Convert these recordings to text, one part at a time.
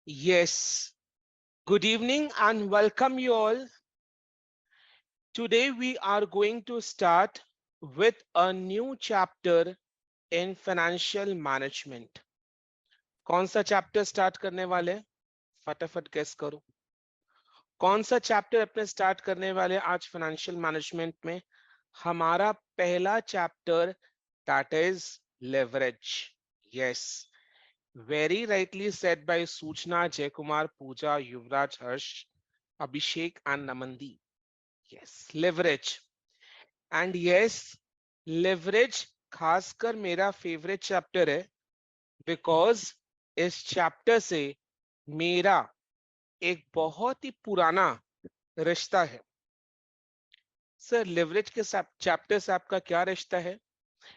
Yes, good evening and welcome you all. Today we are going to start with a new chapter in financial management. कौन सा chapter start करने वाले हैं? फटाफट guess करो। कौन सा चैप्टर अपने स्टार्ट करने वाले हैं आज फाइनेंशियल मैनेजमेंट में? हमारा पहला chapter that is leverage. Yes, very rightly said by Suchna, Jaykumar, Pooja, Yuvraj, Harsh, Abhishek, and Namandi. Yes, leverage. And yes, leverage खासकर मेरा फेवरेट चैप्टर है बिकॉज इस चैप्टर से मेरा एक बहुत ही पुराना रिश्ता है। सर, लेवरेज के चैप्टर से आपका क्या रिश्ता है,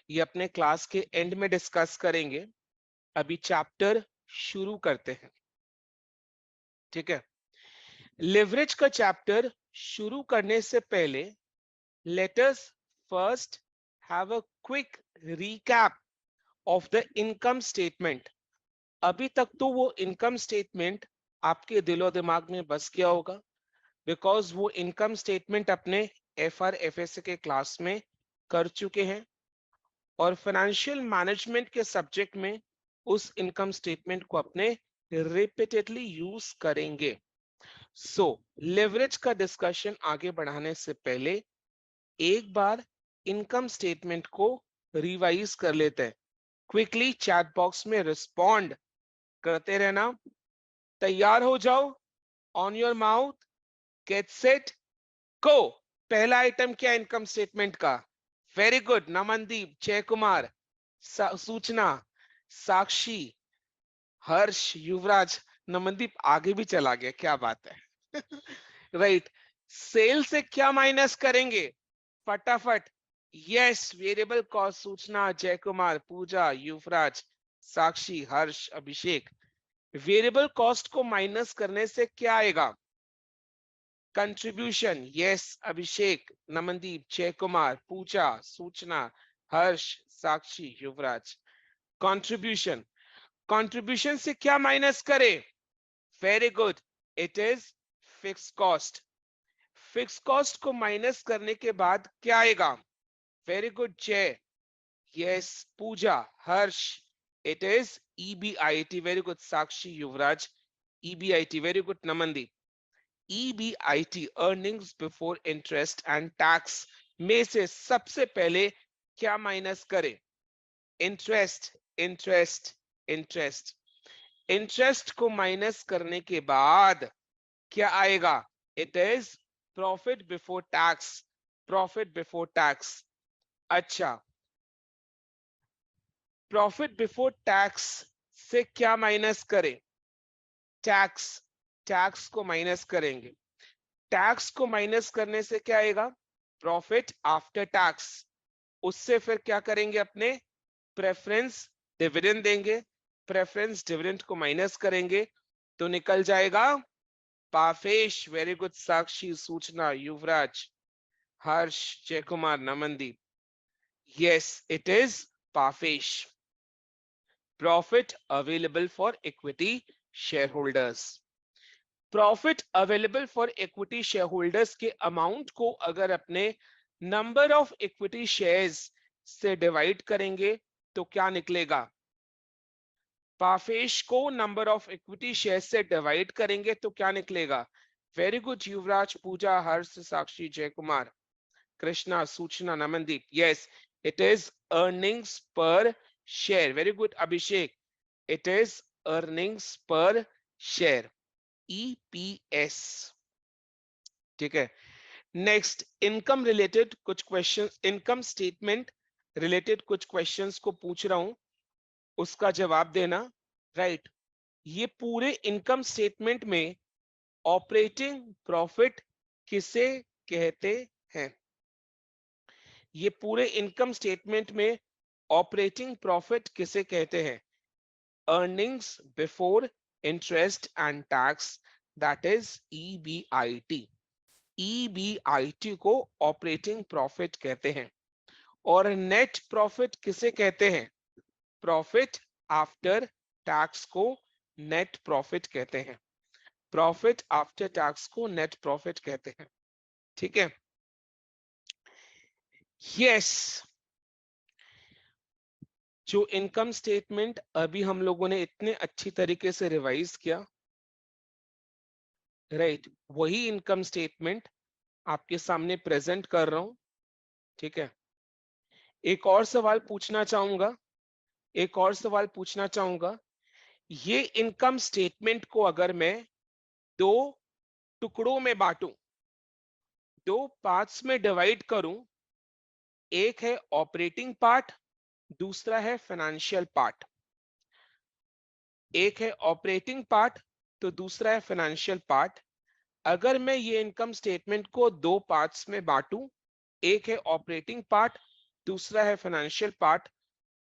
ये अपने क्लास के एंड में डिस्कस करेंगे। अभी चैप्टर शुरू करते हैं, ठीक है। लेवरेज का चैप्टर शुरू करने से पहले let us first have a quick recap of the income statement. अभी तक तो वो इनकम स्टेटमेंट आपके दिलो दिमाग में बस गया होगा बिकॉज वो इनकम स्टेटमेंट अपने FRFSA के क्लास में कर चुके हैं और फाइनेंशियल मैनेजमेंट के सब्जेक्ट में उस इनकम स्टेटमेंट को अपने रिपीटेडली यूज करेंगे। सो लेवरेज का डिस्कशन आगे बढ़ाने से पहले एक बार इनकम स्टेटमेंट को रिवाइज कर लेते हैं। क्विकली चैट बॉक्स में रिस्पॉन्ड करते रहना। तैयार हो जाओ, on your mouth, get set, go. पहला आइटम क्या इनकम स्टेटमेंट का? वेरी गुड, नमनदीप, जय कुमार, सूचना, साक्षी, हर्ष, युवराज। नमनदीप आगे भी चला गया, क्या बात है। राइट, सेल से क्या माइनस करेंगे? फटाफट। यस, वेरिएबल कॉस्ट, सूचना, जय कुमार, पूजा, युवराज, साक्षी, हर्ष, अभिषेक। वेरिएबल कॉस्ट को माइनस करने से क्या आएगा? कंट्रीब्यूशन। यस, अभिषेक, नमनदीप, जय कुमार, पूजा, सूचना, हर्ष, साक्षी, युवराज। कंट्रीब्यूशन, कंट्रीब्यूशन से क्या माइनस करे? Very good, it is fix cost. Fix cost को माइनस करने के बाद क्या आएगा? Very good Jai, yes Pooja, Harsh, it is EBIT। Very good Sakshi, Yuvraj, EBIT। Very good Namandeep. EBIT, earnings before interest and tax में से सबसे पहले क्या माइनस करे? Interest, interest, interest. इंटरेस्ट को माइनस करने के बाद क्या आएगा? It is profit before tax, profit before tax. अच्छा, प्रॉफिट बिफोर टैक्स से क्या माइनस करें? टैक्स, टैक्स को माइनस करेंगे। टैक्स को माइनस करने से क्या आएगा? Profit after tax. उससे फिर क्या करेंगे? अपने प्रेफरेंस डिविडेंड देंगे। प्रेफरेंस डिविडेंड को माइनस करेंगे तो निकल जाएगा पाफेश। वेरी गुड साक्षी, सूचना, Yuvraj, Harsh, Jay Kumar, Namandeep. Yes, it is PAFESH, profit available for equity share holders. Profit available for equity share holders के अमाउंट को अगर अपने नंबर ऑफ इक्विटी शेयर्स से डिवाइड करेंगे तो क्या निकलेगा? पाफेश को नंबर ऑफ इक्विटी शेयर से डिवाइड करेंगे तो क्या निकलेगा? Very good Yuvraj, Puja, Harsh, Sakshi, Jai Kumar, Krishna, Suchna, Namandeep. Yes, it is earnings per share. Very good Abhishek, it is earnings per share, EPS। ठीक है, नेक्स्ट इनकम रिलेटेड कुछ क्वेश्चंस, इनकम स्टेटमेंट रिलेटेड कुछ questions को पूछ रहा हूं, उसका जवाब देना। राइट, ये पूरे इनकम स्टेटमेंट में ऑपरेटिंग प्रॉफिट किसे कहते हैं? ये पूरे इनकम स्टेटमेंट में ऑपरेटिंग प्रॉफिट किसे कहते हैं? Earnings before interest and tax, that is EBIT। EBIT को ऑपरेटिंग प्रॉफिट कहते हैं। और नेट प्रॉफिट किसे कहते हैं? प्रॉफिट आफ्टर टैक्स को नेट प्रॉफिट कहते हैं। प्रॉफिट आफ्टर टैक्स को नेट प्रॉफिट कहते हैं। ठीक है, यस। जो इनकम स्टेटमेंट अभी हम लोगों ने इतने अच्छी तरीके से रिवाइज किया, राइट, वही इनकम स्टेटमेंट आपके सामने प्रेजेंट कर रहा हूं। ठीक है, एक और सवाल पूछना चाहूंगा, एक और सवाल पूछना चाहूंगा। ये इनकम स्टेटमेंट को अगर मैं दो टुकड़ों में बांटूं, दो पार्ट्स में डिवाइड करूं, एक है ऑपरेटिंग पार्ट, दूसरा है फाइनेंशियल पार्ट। एक है ऑपरेटिंग पार्ट तो दूसरा है फाइनेंशियल पार्ट। अगर मैं ये इनकम स्टेटमेंट को दो पार्ट्स में बांटूं, एक है ऑपरेटिंग पार्ट, दूसरा है फाइनेंशियल पार्ट,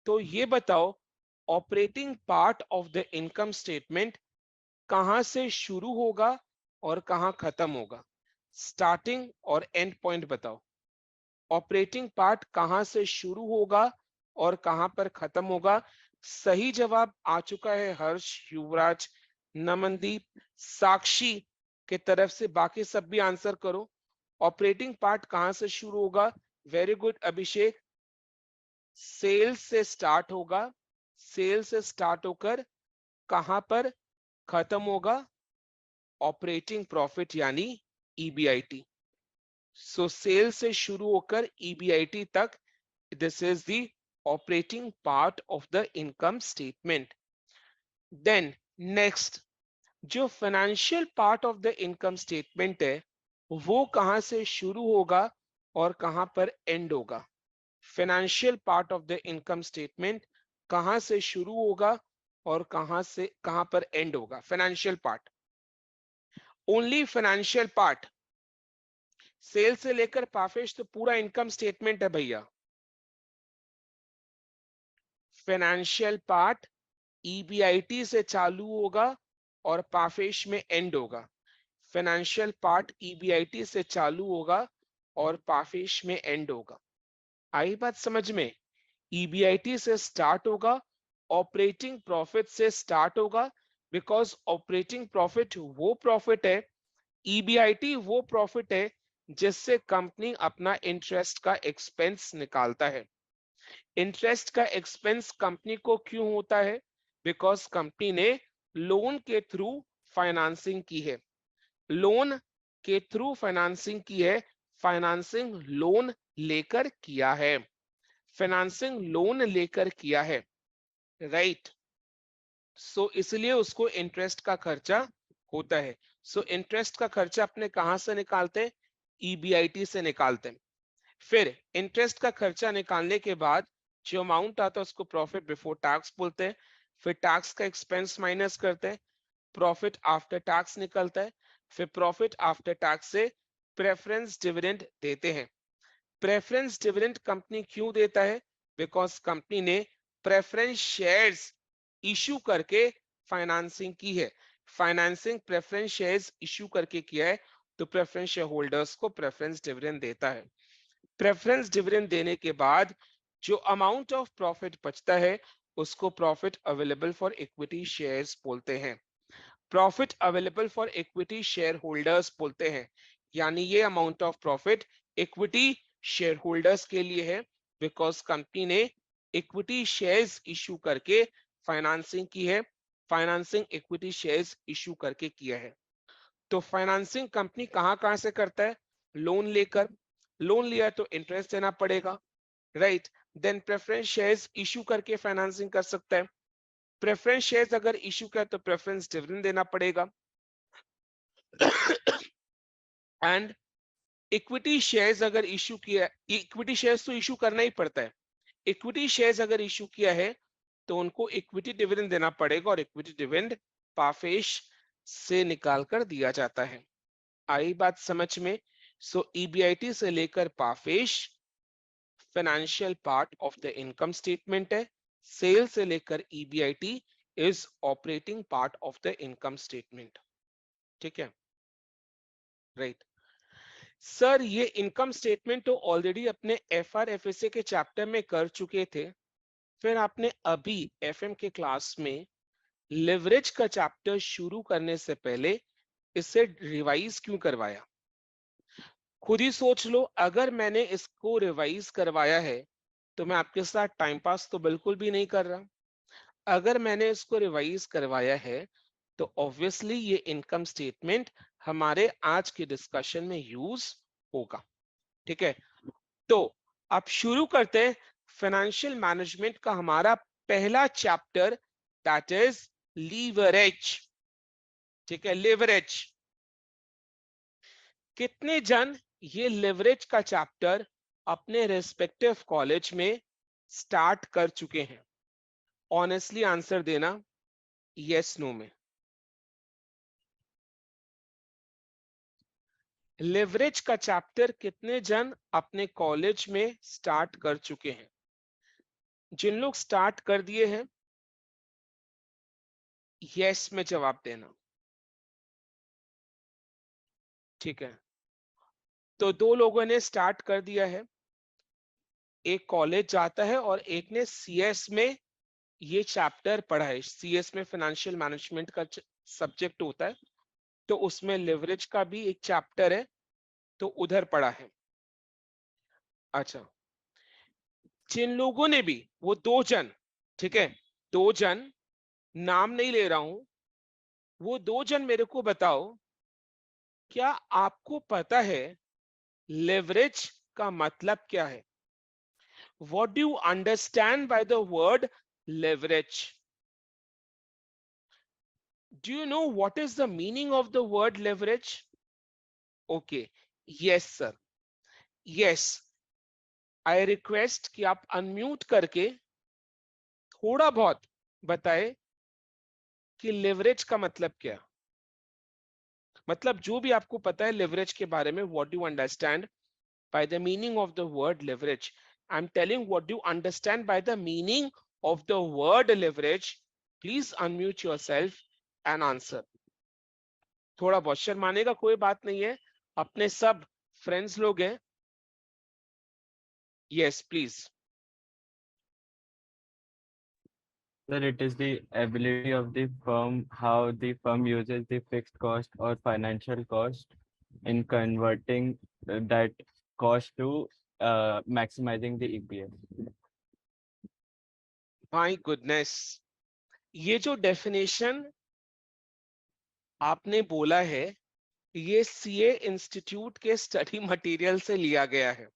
तो ये बताओ operating part of the income statement कहां से शुरू होगा और कहां खत्म होगा? स्टार्टिंग और एंड पॉइंट बताओ। ऑपरेटिंग पार्ट कहां से शुरू होगा और कहां पर खत्म होगा? सही जवाब आ चुका है हर्ष, युवराज, नमनदीप, साक्षी के तरफ से। बाकी सब भी आंसर करो। ऑपरेटिंग पार्ट कहां से शुरू होगा? Very good Abhishek. सेल्स से स्टार्ट होगा, सेल्स से स्टार्ट होकर कहां पर खत्म होगा? ऑपरेटिंग प्रॉफिट यानी ईबीआईटी। सो सेल से शुरू होकर ईबीआईटी तक, this is the operating part of the income statement. Then next, जो financial part of the income statement है, वो कहां से शुरू होगा और कहां पर एंड होगा? Financial part of the income statement कहां से शुरू होगा और कहां पर एंड होगा? Financial part, only financial part. Sale से लेकर पाफेश तो पूरा इनकम स्टेटमेंट है भैया। फाइनेंशियल पार्ट ईबीआईटी से चालू होगा और पाफेश में एंड होगा। फाइनेंशियल पार्ट ईबीआईटी से चालू होगा और पाफेश में एंड होगा। आई बात समझ में? ईबीआईटी से स्टार्ट होगा, ऑपरेटिंग प्रॉफिट से स्टार्ट होगा, बिकॉज ऑपरेटिंग प्रॉफिट वो प्रॉफिट है, ईबीआईटी वो प्रॉफिट है जिससे कंपनी अपना इंटरेस्ट का एक्सपेंस निकालता है। इंटरेस्ट का एक्सपेंस कंपनी को क्यों होता है? बिकॉज कंपनी ने लोन के थ्रू फाइनेंसिंग की है, लोन के थ्रू फाइनेंसिंग की है, फाइनेंसिंग लोन लेकर किया है, फाइनेंसिंग लोन लेकर किया है, राइट। सो इसलिए उसको इंटरेस्ट का खर्चा होता है। सो इंटरेस्ट का खर्चा अपने कहां से निकालते हैं? ईबीआईटी से निकालते हैं। फिर इंटरेस्ट का खर्चा निकालने के बाद जो अमाउंट आता है उसको प्रॉफिट बिफोर टैक्स बोलते हैं। फिर टैक्स का एक्सपेंस माइनस करते हैं, प्रॉफिट आफ्टर टैक्स निकलता है। फिर प्रॉफिट आफ्टर टैक्स से प्रेफरेंस डिविडेंड देते हैं। प्रेफरेंस डिविडेंड कंपनी क्यों देता है? बिकॉज कंपनी ने प्रेफरेंस शेयर्स इशू करके फाइनेंसिंग की है। फाइनेंसिंग प्रेफरेंस शेयर्स इशू करके किया है, तो प्रेफरेंस शेयर होल्डर्स को प्रेफरेंस डिविडेंड देता है। प्रेफरेंस डिविडेंड देने के बाद जो अमाउंट ऑफ प्रॉफिट बचता है उसको profit available for equity shares बोलते हैं। Profit available for equity share holders बोलते हैं। यानी ये amount of profit equity share holders के लिए है, बिकॉज कंपनी ने इक्विटी शेयर्स इशू करके फाइनेंसिंग की है, फाइनेंसिंग इक्विटी शेयर्स इशू करके किया है। तो फाइनेंसिंग कंपनी कहां कहां से करता है? लोन लेकर, लोन लिया तो इंटरेस्ट देना पड़ेगा, right. Then preference shares issue करके फाइनेंसिंग कर सकता है। प्रेफरेंस शेयर्स अगर इशू किया तो प्रेफरेंस डिविडेंड देना पड़ेगा। एंड इक्विटी शेयर्स अगर इशू किया, इक्विटी शेयर्स तो इशू करना ही पड़ता है। इक्विटी शेयर्स अगर इशू किया है तो उनको इक्विटी डिविडेंड देना पड़ेगा, और इक्विटी डिविडेंड पाफेश से निकाल कर दिया जाता है। आई बात समझ में? सो ईबीआईटी से लेकर PAFESH financial part of the income statement है, सेल से लेकर EBIT is operating part of the income statement. ठीक है, राइट। सर ये इनकम स्टेटमेंट तो ऑलरेडी अपने एफआरएफएसए के चैप्टर में कर चुके थे, फिर आपने अभी एफएम के क्लास में लिवरेज का चैप्टर शुरू करने से पहले इसे रिवाइज क्यों करवाया? खुद ही सोच लो, अगर मैंने इसको रिवाइज करवाया है तो मैं आपके साथ टाइम पास तो बिल्कुल भी नहीं कर रहा। अगर मैंने इसको रिवाइज करवाया है तो ऑब्वियसली ये इनकम स्टेटमेंट हमारे आज के डिस्कशन में यूज होगा। ठीक है, तो अब शुरू करते हैं फाइनेंशियल मैनेजमेंट का हमारा पहला चैप्टर, दैट इज लीवरेज। ठीक है, लेवरेज। कितने जन ये लेवरेज का चैप्टर अपने रेस्पेक्टिव कॉलेज में स्टार्ट कर चुके हैं? ऑनेस्टली आंसर देना, यस नो में। लेवरेज का चैप्टर कितने जन अपने कॉलेज में स्टार्ट कर चुके हैं? जिन लोग स्टार्ट कर दिए हैं, यस में जवाब देना। ठीक है, तो दो लोगों ने स्टार्ट कर दिया है, एक कॉलेज जाता है और एक ने सीएस में ये चैप्टर पढ़ा है। सीएस में फाइनेंशियल मैनेजमेंट का सब्जेक्ट होता है, तो उसमें लिवरेज का भी एक चैप्टर है, तो उधर पढ़ा है। अच्छा, जिन लोगों ने भी, वो दो जन, ठीक है, दो जन, नाम नहीं ले रहा हूं, वो दो जन मेरे को बताओ, क्या आपको पता है लेवरेज का मतलब क्या है? What do you understand by the word leverage? Do you know what is the meaning of the word leverage? Okay, yes sir, yes. I request कि आप अनम्यूट करके थोड़ा बहुत बताए कि लेवरेज का मतलब क्या, मतलब जो भी आपको पता है लेवरेज के बारे में, what do you understand by the meaning of the word leverage? I'm telling what do you understand by the meaning of the word leverage. Please unmute yourself and answer. थोड़ा बहुत शर्माने का कोई बात नहीं है, अपने सब फ्रेंड्स लोग हैं। Yes, please. Sir, it is the ability of the firm, how the firm uses the fixed cost or financial cost in converting that cost to maximizing the EPS. My goodness, ये जो definition आपने बोला है, ये CA institute के study material से लिया गया है,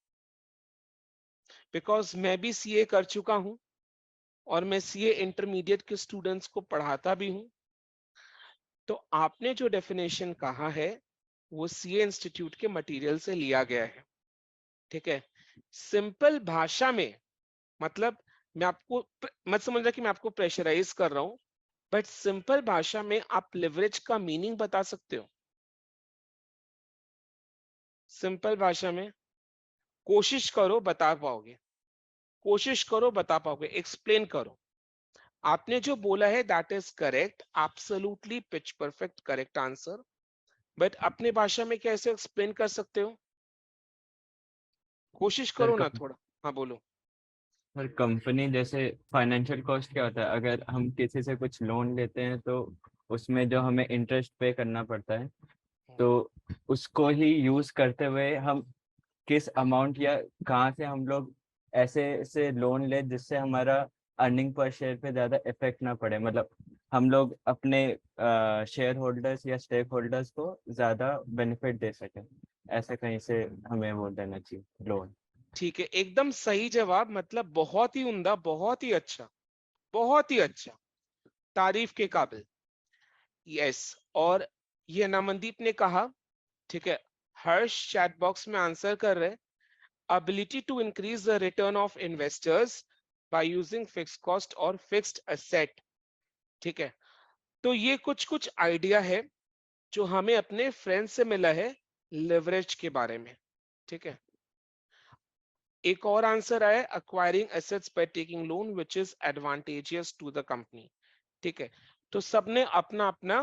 बिकॉज मैं भी सीए कर चुका हूं और मैं सीए इंटरमीडिएट के स्टूडेंट्स को पढ़ाता भी हूं। तो आपने जो डेफिनेशन कहा है वो सीए इंस्टीट्यूट के मटेरियल से लिया गया है। ठीक है, सिंपल भाषा में, मतलब मैं आपको मत समझना कि मैं आपको प्रेशराइज कर रहा हूं, बट सिंपल भाषा में आप लिवरेज का मीनिंग बता सकते हो? सिंपल भाषा में कोशिश करो बता पाओगे, कोशिश करो बता पाओगे, एक्सप्लेन करो। आपने जो बोला है that is correct, absolutely pitch perfect correct answer, but अपने भाषा में कैसे एक्सप्लेन कर सकते हो? कोशिश सर करो ना थोड़ा। हाँ बोलो। सर कंपनी जैसे फाइनेंशियल कॉस्ट क्या होता है, अगर हम किसी से कुछ लोन लेते हैं तो उसमें जो हमें इंटरेस्ट पे करना पड़ता है, तो उसको ही यूज करते हुए हम किस अमाउंट या कहाँ से हम लोग ऐसे से लोन ले जिससे हमारा अर्निंग पर शेयर पे ज़्यादा इफेक्ट ना पड़े, मतलब हम लोग अपने शेयर होल्डर्स या स्टेक होल्डर्स को ज़्यादा बेनिफिट दे सकें, ऐसे कहीं से हमें वो देना चाहिए लोन। ठीक है, एकदम सही जवाब, मतलब बहुत ही उम्दा, बहुत ही अच्छा, बहुत ही अच्छा, तारीफ के काबिल। यस, और ये नमनदीप ने कहा, ठीक है, हर्ष चैट बॉक्स में आंसर कर रहे, ability to increase the return of investors by using fixed cost और fixed asset। ठीक है, तो ये कुछ कुछ आइडिया है जो हमें अपने फ्रेंड से मिला है लिवरेज के बारे में। ठीक है, एक और आंसर आया, acquiring assets by taking loan which is advantageous to the company। ठीक है, तो सबने अपना अपना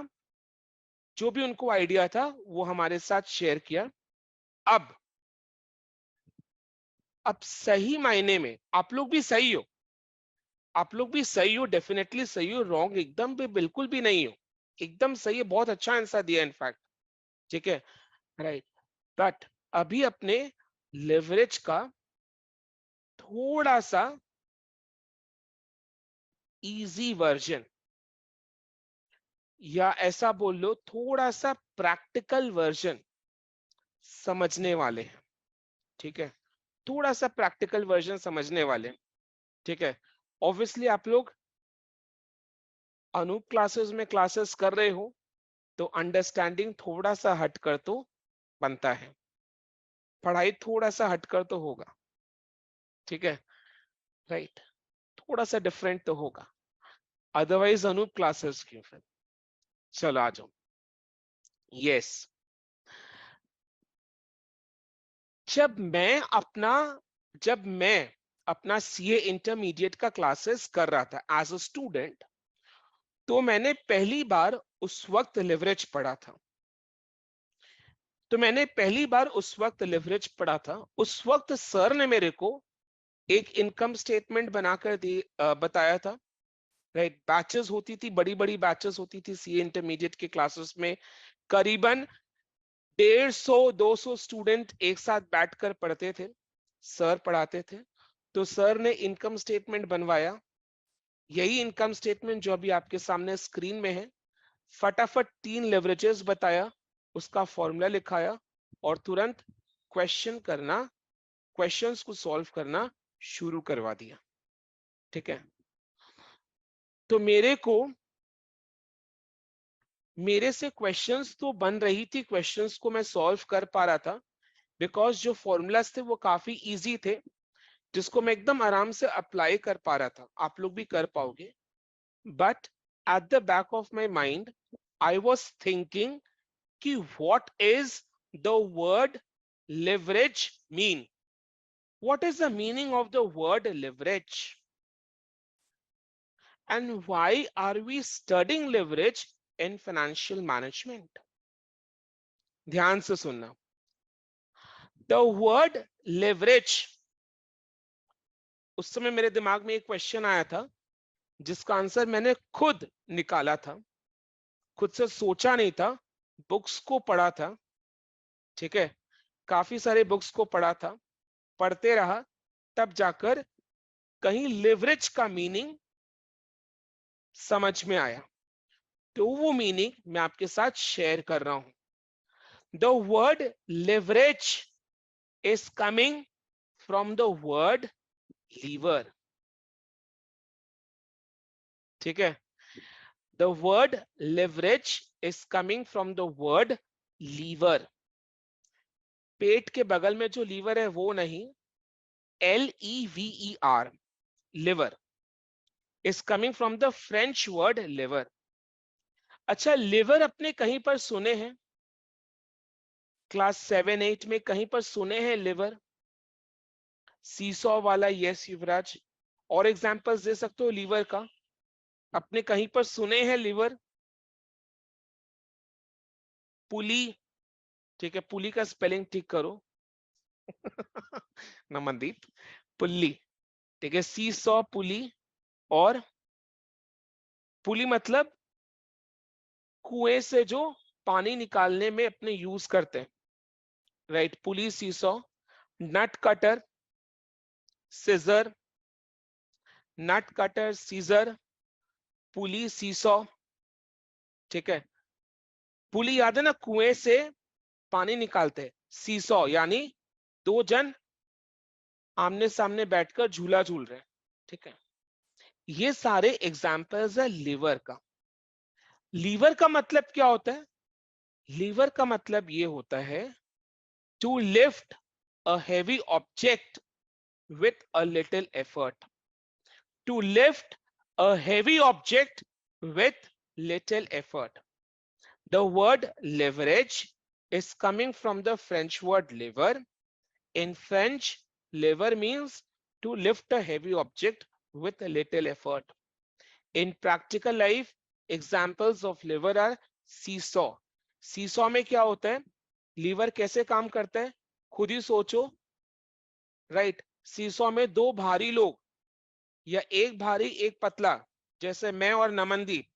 जो भी उनको आइडिया था वो हमारे साथ शेयर किया। अब अब सही मायने में आप लोग भी सही हो, आप लोग भी सही हो, डेफिनेटली सही हो, रॉन्ग एकदम भी बिल्कुल भी नहीं हो, एकदम सही है, बहुत अच्छा आंसर दिया इनफैक्ट, ठीक है, राइट। बट अभी अपने लेवरेज का थोड़ा सा इजी वर्जन, या ऐसा बोल लो थोड़ा सा प्रैक्टिकल वर्जन समझने वाले हैं, ठीक है, थोड़ा सा प्रैक्टिकल वर्जन समझने वाले, ठीक है। ऑब्वियसली आप लोग अनूप क्लासेस में क्लासेस कर रहे हो, तो अंडरस्टैंडिंग थोड़ा सा हटकर तो बनता है, पढ़ाई थोड़ा सा हटकर तो होगा, ठीक है, राइट, थोड़ा सा डिफरेंट तो होगा, अदरवाइज अनूप क्लासेस क्यों फिर। चलो आ जाओ। यस, जब मैं अपना जब मैं अपना सीए इंटरमीडिएट का क्लासेस कर रहा था एज अ स्टूडेंट, तो मैंने पहली बार उस वक्त लिवरेज पढ़ा था। उस वक्त सर ने मेरे को एक इनकम स्टेटमेंट बनाकर बताया था, राइट। बैचेस होती थी, बड़ी बड़ी बैचेस होती थी सीए इंटरमीडिएट के क्लासेस में, करीबन 150-200 स्टूडेंट एक साथ बैठकर पढ़ते थे, सर पढ़ाते थे। तो सर ने इनकम स्टेटमेंट बनवाया, यही इनकम स्टेटमेंट जो अभी आपके सामने स्क्रीन में है। फटाफट 3 लेवरेजेस बताया, उसका फॉर्मूला लिखाया और तुरंत क्वेश्चंस को सॉल्व करना शुरू करवा दिया, ठीक है। तो मेरे से क्वेश्चंस तो बन रही थी, क्वेश्चंस को मैं सॉल्व कर पा रहा था, बिकॉज जो फॉर्मूलाज थे वो काफी इजी थे, जिसको मैं एकदम आराम से अप्लाई कर पा रहा था, आप लोग भी कर पाओगे। But at the back of my mind I was thinking कि what is the word leverage mean? What is the meaning of the word leverage? And why are we studying leverage in financial management? ध्यान से सुनना। The word leverage, उस समय मेरे दिमाग में एक क्वेश्चन आया था जिसका आंसर मैंने खुद निकाला था, खुद से सोचा नहीं था, बुक्स को पढ़ा था, ठीक है, काफी सारे बुक्स को पढ़ा था, पढ़ते रहा, तब जाकर कहीं लेवरेज का मीनिंग समझ में आया। तो वो मीनिंग मैं आपके साथ शेयर कर रहा हूं। The word leverage is coming from the word lever, ठीक है। The word leverage is coming from the word lever. पेट के बगल में जो लीवर है वो नहीं, LEVER, lever, is coming from the French word lever. अच्छा, लिवर अपने कहीं पर सुने हैं, क्लास 7-8 में कहीं पर सुने हैं लिवर? सीसॉ वाला, यस युवराज। और एग्जांपल्स दे सकते हो लीवर का, अपने कहीं पर सुने हैं लिवर? पुली, ठीक है, पुली का स्पेलिंग ठीक करो। नमनदीप, पुल्ली, ठीक है, सीसॉ, पुली, और पुली मतलब कुएं से जो पानी निकालने में अपने यूज करते हैं, राइट। पुली, सीसॉ, नट कटर, सिजर, नट कटर, सीजर, पुली, सीसॉ, ठीक है। पुली याद है ना, कुएं से पानी निकालते हैं। सीसॉ यानी दो जन आमने सामने बैठकर झूला झूल रहे हैं, ठीक है। ये सारे एग्जाम्पल्स है लीवर का। लीवर का मतलब क्या होता है? लीवर का मतलब ये होता है to lift a heavy object with a little effort. To lift a heavy object with little effort. The word leverage is coming from the French word lever. In French, lever means to lift a heavy object with a little effort. In practical life, examples of lever are seesaw. Seesaw में क्या होता है? Liver कैसे काम करता है? खुद ही सोचो, राइट। सीसॉ में दो भारी लोग या एक भारी एक पतला, जैसे मैं और नमनदीप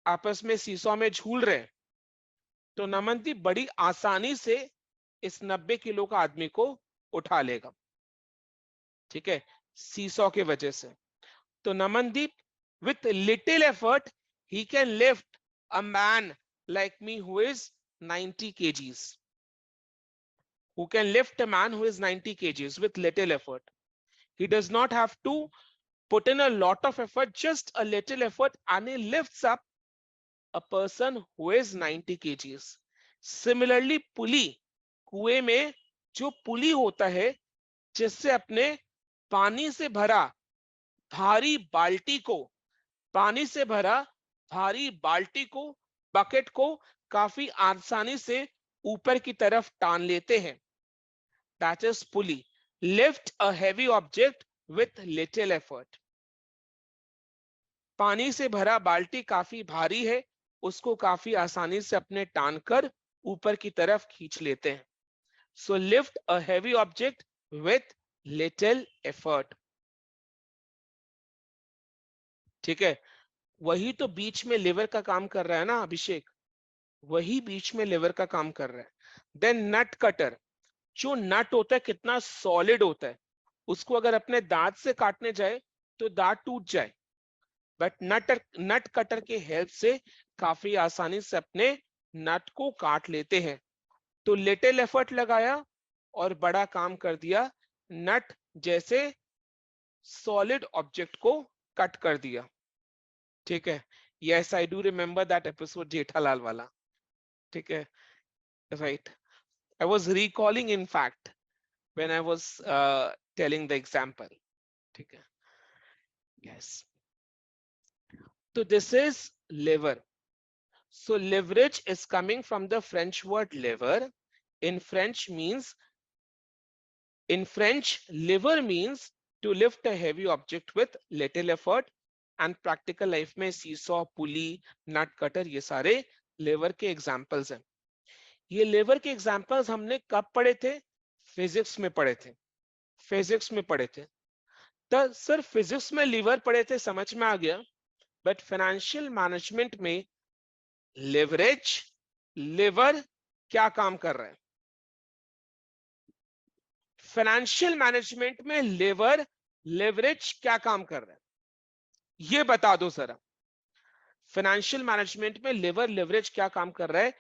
आपस में सीसॉ में झूल रहे हैं, तो नमनदीप बड़ी आसानी से इस 90 किलो का आदमी को उठा लेगा, ठीक है, सीसॉ की वजह से। तो Namandeep, with little effort, he can lift a man like me who is 90 kgs. Who can lift a man who is 90 kgs with little effort. He does not have to put in a lot of effort, just a little effort, and he lifts up a person who is 90 kgs. Similarly, पुली, कुएं में जो पुली होता है, जिससे अपने पानी से भरा भारी बाल्टी को, पानी से भरा भारी बाल्टी को, बकेट को काफी आसानी से ऊपर की तरफ टान लेते हैं। That is pulley. Lift a heavy object with little effort. पानी से भरा बाल्टी काफी भारी है, उसको काफी आसानी से अपने टान कर ऊपर की तरफ खींच लेते हैं। So lift a heavy object with little effort. ठीक है, वही तो बीच में लिवर का काम कर रहा है ना अभिषेक, वही बीच में लिवर का काम कर रहा है। देन नट कटर, जो नट होता है कितना सॉलिड होता है, उसको अगर अपने दांत से काटने जाए तो दांत टूट जाए, बट नट कटर के हेल्प से काफी आसानी से अपने नट को काट लेते हैं। तो लिटिल एफर्ट लगाया और बड़ा काम कर दिया, नट जैसे सॉलिड ऑब्जेक्ट को कट कर दिया। ठीक है, yes I do remember that episode Jethalal वाला। ठीक है, right, I was recalling in fact when I was telling the example. ठीक है, यस, तो this is liver. So leverage is coming from the French word lever. In French, lever means to lift a heavy object with little effort. And practical life में seesaw, pulley, nut cutter, ये सारे lever के examples हैं। ये lever के examples हमने कब पढ़े थे? Physics में पढ़े थे। Physics में पढ़े थे। तो सर physics में lever पढ़े थे, समझ में आ गया, but financial management में लेवरेज, लिवर क्या काम कर रहा है? फाइनेंशियल मैनेजमेंट में लेवर, लेवरेज क्या काम कर रहा है, ये बता दो जरा। फाइनेंशियल मैनेजमेंट में लेवर, लेवरेज क्या काम कर रहा है,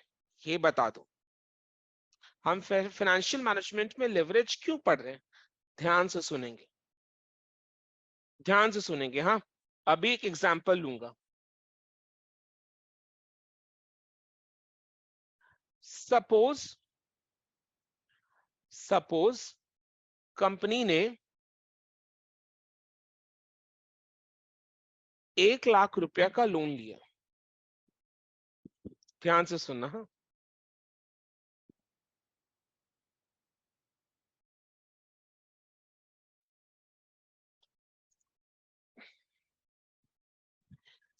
ये बता दो। हम फाइनेंशियल मैनेजमेंट में लेवरेज क्यों पढ़ रहे हैं? ध्यान से सुनेंगे, ध्यान से सुनेंगे। हाँ, अभी एक एग्जांपल लूंगा। सपोज कंपनी ने 1 लाख रुपया का लोन लिया। ध्यान से सुनना। हाँ,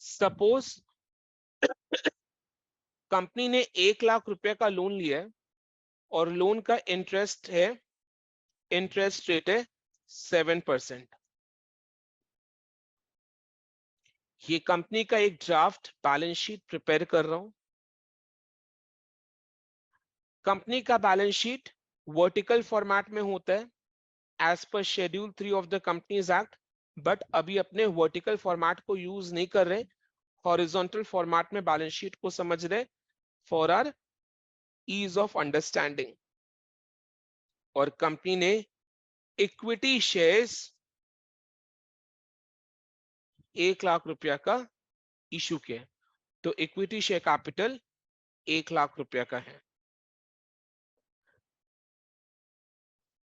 सपोज कंपनी ने 1 लाख रुपए का लोन लिया है और लोन का इंटरेस्ट रेट है 7%। ये कंपनी का एक ड्राफ्ट बैलेंस शीट प्रिपेयर कर रहा हूं। कंपनी का बैलेंस शीट वर्टिकल फॉर्मेट में होता है एज पर schedule 3 of the companies act, but अभी अपने वर्टिकल फॉर्मेट को यूज नहीं कर रहे, हॉरिजॉन्टल फॉर्मेट में बैलेंस शीट को समझ रहे for our ease of understanding. और कंपनी ने इक्विटी शेयर्स 1 लाख रुपया का इशू किया, तो इक्विटी शेयर कैपिटल 1 लाख रुपया का है।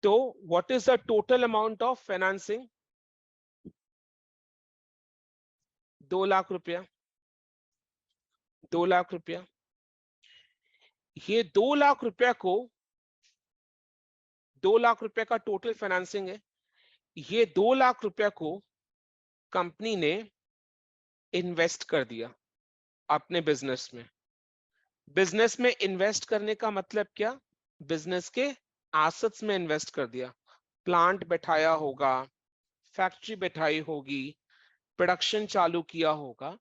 तो what is the total amount of financing? 2 lakh रुपया। 2 लाख रुपया, ये 2 लाख रुपया को, 2 लाख रुपया का टोटल फाइनेंसिंग है। ये 2 लाख रुपया को कंपनी ने इन्वेस्ट कर दिया अपने बिजनेस में। बिजनेस में इन्वेस्ट करने का मतलब क्या? बिजनेस के एसेट्स में इन्वेस्ट कर दिया। प्लांट बैठाया होगा, फैक्ट्री बैठाई होगी, प्रोडक्शन चालू किया होगा,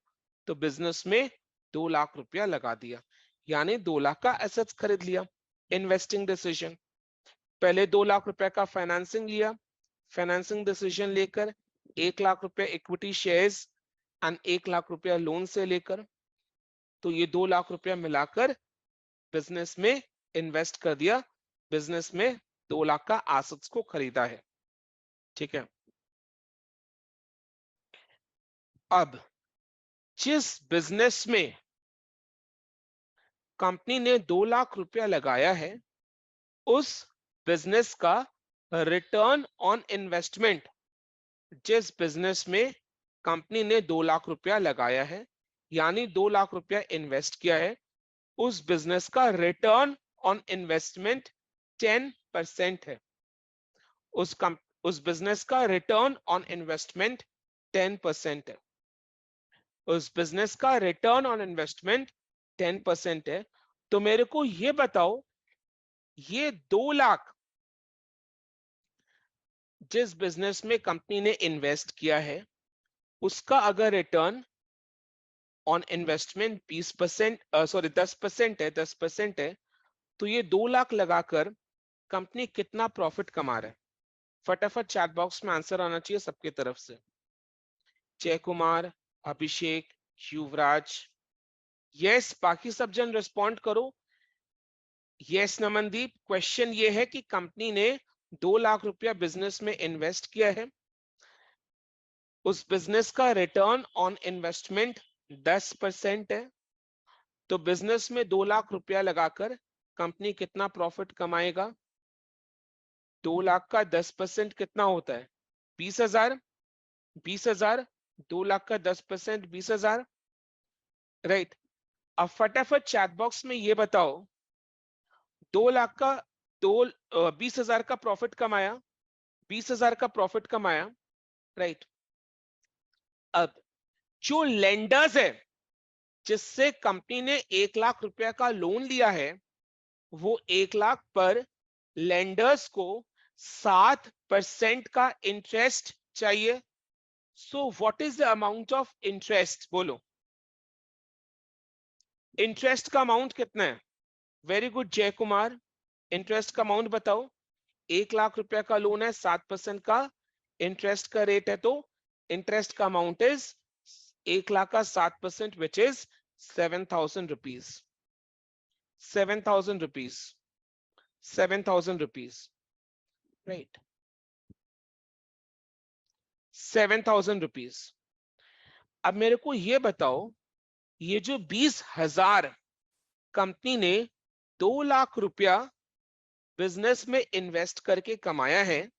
तो बिजनेस में 2 लाख रुपया लगा दिया, यानी 2 लाख का एसेट्स खरीद लिया। इन्वेस्टिंग डिसीजन, पहले 2 लाख रुपए का फाइनेंसिंग लिया, फाइनेंसिंग डिसीजन लेकर 1 लाख रुपए इक्विटी शेयर्स एंड 1 लाख रुपया लोन से लेकर, तो ये 2 लाख रुपया मिलाकर बिजनेस में इन्वेस्ट कर दिया, बिजनेस में 2 लाख का एसेट्स को खरीदा है। ठीक है, अब जिस बिजनेस में कंपनी ने 2 लाख रुपया लगाया है, उस बिजनेस का रिटर्न ऑन इन्वेस्टमेंट, जिस बिजनेस में कंपनी ने 2 लाख रुपया लगाया है, यानी 2 लाख रुपया इन्वेस्ट किया है, उस बिजनेस का रिटर्न ऑन इन्वेस्टमेंट 10% है। उस बिजनेस का रिटर्न ऑन इन्वेस्टमेंट 10% है। उस बिजनेस का रिटर्न ऑन इन्वेस्टमेंट 10% है। तो मेरे को ये बताओ, ये 2 लाख जिस बिजनेस में कंपनी ने इन्वेस्ट किया है, उसका अगर रिटर्न ऑन इन्वेस्टमेंट 10% है, 10% है, तो ये 2 लाख लगाकर कंपनी कितना प्रॉफिट कमा रहा है? फटाफट चैट बॉक्स में आंसर आना चाहिए सबके तरफ से। जय कुमार, अभिषेक, युवराज, यस, बाकी सब जन रिस्पॉन्ड करो। यस नमनदीप, क्वेश्चन ये है कि कंपनी ने 2 लाख रुपया बिजनेस में इन्वेस्ट किया है, उस बिजनेस का रिटर्न ऑन इन्वेस्टमेंट 10% है, तो बिजनेस में 2 लाख रुपया लगाकर कंपनी कितना प्रॉफिट कमाएगा? 2 लाख का 10% कितना होता है? 20,000। 20,000, 2 लाख का 10% 20,000, राइट। अब फटाफट चैट बॉक्स में ये बताओ, 2 लाख का 20,000 का प्रॉफिट कमाया, 20,000 का प्रॉफिट कमाया, राइट। अब जो लेंडर्स है, जिससे कंपनी ने 1 लाख रुपया का लोन लिया है, वो 1 लाख पर लेंडर्स को 7% का इंटरेस्ट चाहिए। So what is the amount of interest? बोलो, इंटरेस्ट का अमाउंट कितना है? वेरी गुड जय कुमार, इंटरेस्ट का अमाउंट बताओ। 1 लाख रुपया का लोन है, 7% का इंटरेस्ट का रेट है, तो इंटरेस्ट का अमाउंट इज 1 लाख का 7%, which is 7,000 rupees. 7,000 rupees, 7,000 rupees, right, 7,000 rupees. अब मेरे को ये बताओ, ये जो 20,000 कंपनी ने 2 लाख रुपया बिजनेस में इन्वेस्ट करके कमाया है,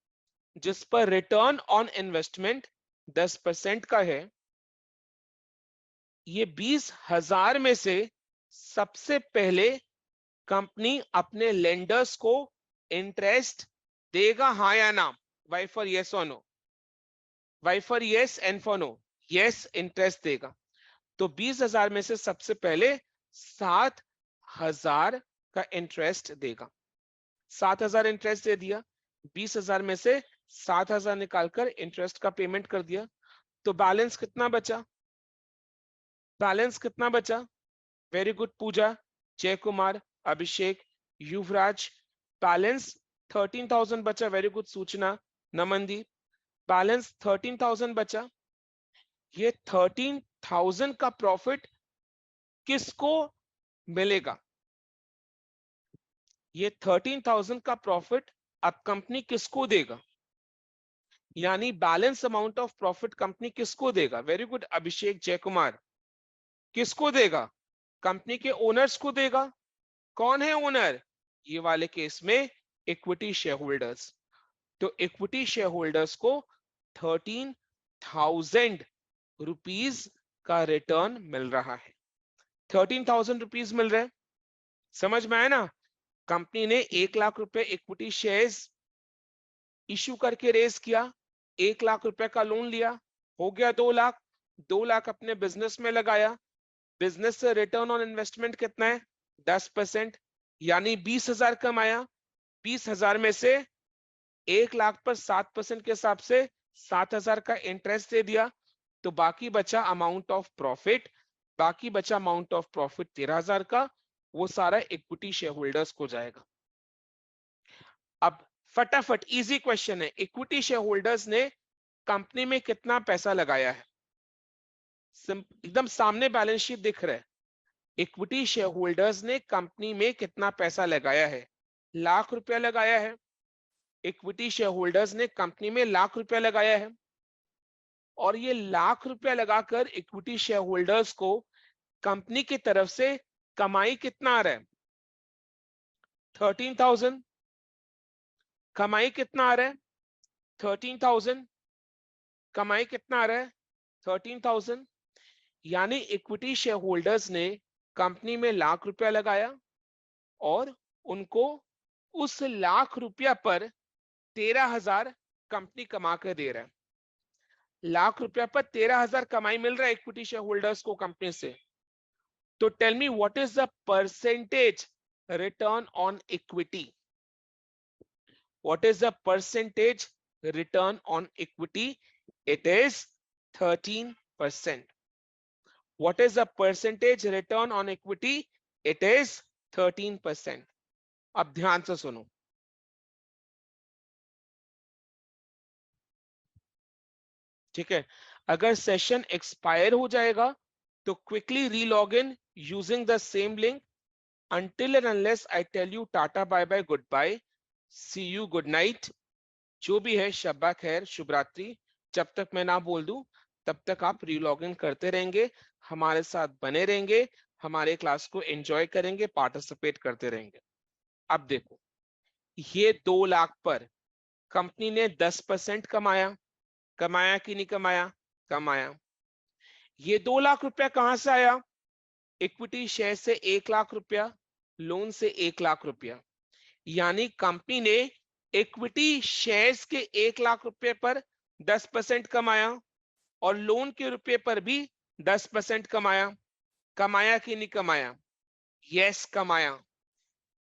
जिस पर रिटर्न ऑन इन्वेस्टमेंट 10% का है, ये 20,000 में से सबसे पहले कंपनी अपने लेंडर्स को इंटरेस्ट देगा, हाँ या ना? वाई फॉर यस और no, Y for yes and for no. Yes, interest देगा। तो 20,000 में से सबसे पहले 7,000 का इंटरेस्ट देगा। 7,000 इंटरेस्ट दे दिया, 20,000 में से 7,000 निकालकर इंटरेस्ट का पेमेंट कर दिया, तो बैलेंस कितना बचा? बैलेंस कितना बचा? वेरी गुड पूजा, जय कुमार, अभिषेक, युवराज, बैलेंस 13,000 बचा। वेरी गुड सूचना, नमनदीप, बैलेंस 13,000 बचा। ये 13,000 का प्रॉफिट किसको मिलेगा? ये 13,000 का प्रॉफिट अब कंपनी किसको देगा? यानी balance amount of profit company किसको देगा? वेरी गुड अभिषेक, जय कुमार, किसको देगा? कंपनी के ओनर्स को देगा। कौन है ओनर? ये वाले केस में इक्विटी शेयर होल्डर्स। तो इक्विटी शेयर होल्डर्स को 13,000 रुपीज का रिटर्न मिल रहा है। 13,000 रुपीज मिल रहे हैं, समझ में आया ना? कंपनी ने 1 लाख रुपए इक्विटी शेयर्स इश्यू करके रेस किया, 1 लाख रुपए का लोन लिया, हो गया 2 लाख। 2 लाख अपने बिजनेस में लगाया, बिजनेस से रिटर्न ऑन इन्वेस्टमेंट कितना है? 10%, यानी 20,000 कमाया। 20,000 में से 1 लाख पर 7% के हिसाब से 7,000 का इंटरेस्ट दे दिया, तो बाकी बचा अमाउंट ऑफ प्रॉफिट, बाकी बचा अमाउंट ऑफ प्रॉफिट 13,000 का, वो सारा इक्विटी शेयर होल्डर्स को जाएगा। अब फटाफट इजी क्वेश्चन है, इक्विटी शेयर होल्डर्स ने कंपनी में कितना पैसा लगाया है? एकदम सामने बैलेंस शीट दिख रहा है। इक्विटी शेयर होल्डर्स ने कंपनी में कितना पैसा लगाया है? ₹1,00,000 लगाया है। इक्विटी शेयर होल्डर्स ने कंपनी में ₹1,00,000 लगाया है, और ये ₹1,00,000 लगाकर इक्विटी शेयर होल्डर्स को कंपनी की तरफ से कमाई कितना आ रहा है? 13,000। कमाई कितना आ रहा है? 13,000। कमाई कितना आ रहा है? 13,000। यानी इक्विटी शेयर होल्डर्स ने कंपनी में ₹1,00,000 लगाया, और उनको उस ₹1,00,000 पर 13,000 कंपनी कमा कर दे रहा है। ₹1,00,000 पर 13,000 कमाई मिल रहा है इक्विटी शेयर होल्डर्स को कंपनी से। तो tell me what is the percentage return on equity? What is the percentage return on equity? It is 13%. What is the percentage return on equity? It is 13%. अब ध्यान से सुनो, ठीक है? अगर सेशन एक्सपायर हो जाएगा तो quickly relog in using the same link. Until and unless I tell you tata bye bye goodbye, see you good night, जो भी है शब्बा खैर शुभ रात्रि, जब तक मैं ना बोल दूं तब तक आप रीलॉग इन करते रहेंगे, हमारे साथ बने रहेंगे, हमारे क्लास को एंजॉय करेंगे, पार्टिसिपेट करते रहेंगे। अब देखो, ये 2 लाख पर कंपनी ने 10% कमाया, कमाया कि नहीं कमाया? कमाया। ये 2 लाख रुपया कहां से आया? इक्विटी शेयर से 1 लाख रुपया, लोन से 1 लाख रुपया। यानी कंपनी ने इक्विटी शेयर्स के 1 लाख रुपए पर 10% कमाया, और लोन के रुपए पर भी 10% कमाया। कमाया कि नहीं कमाया? यस, कमाया।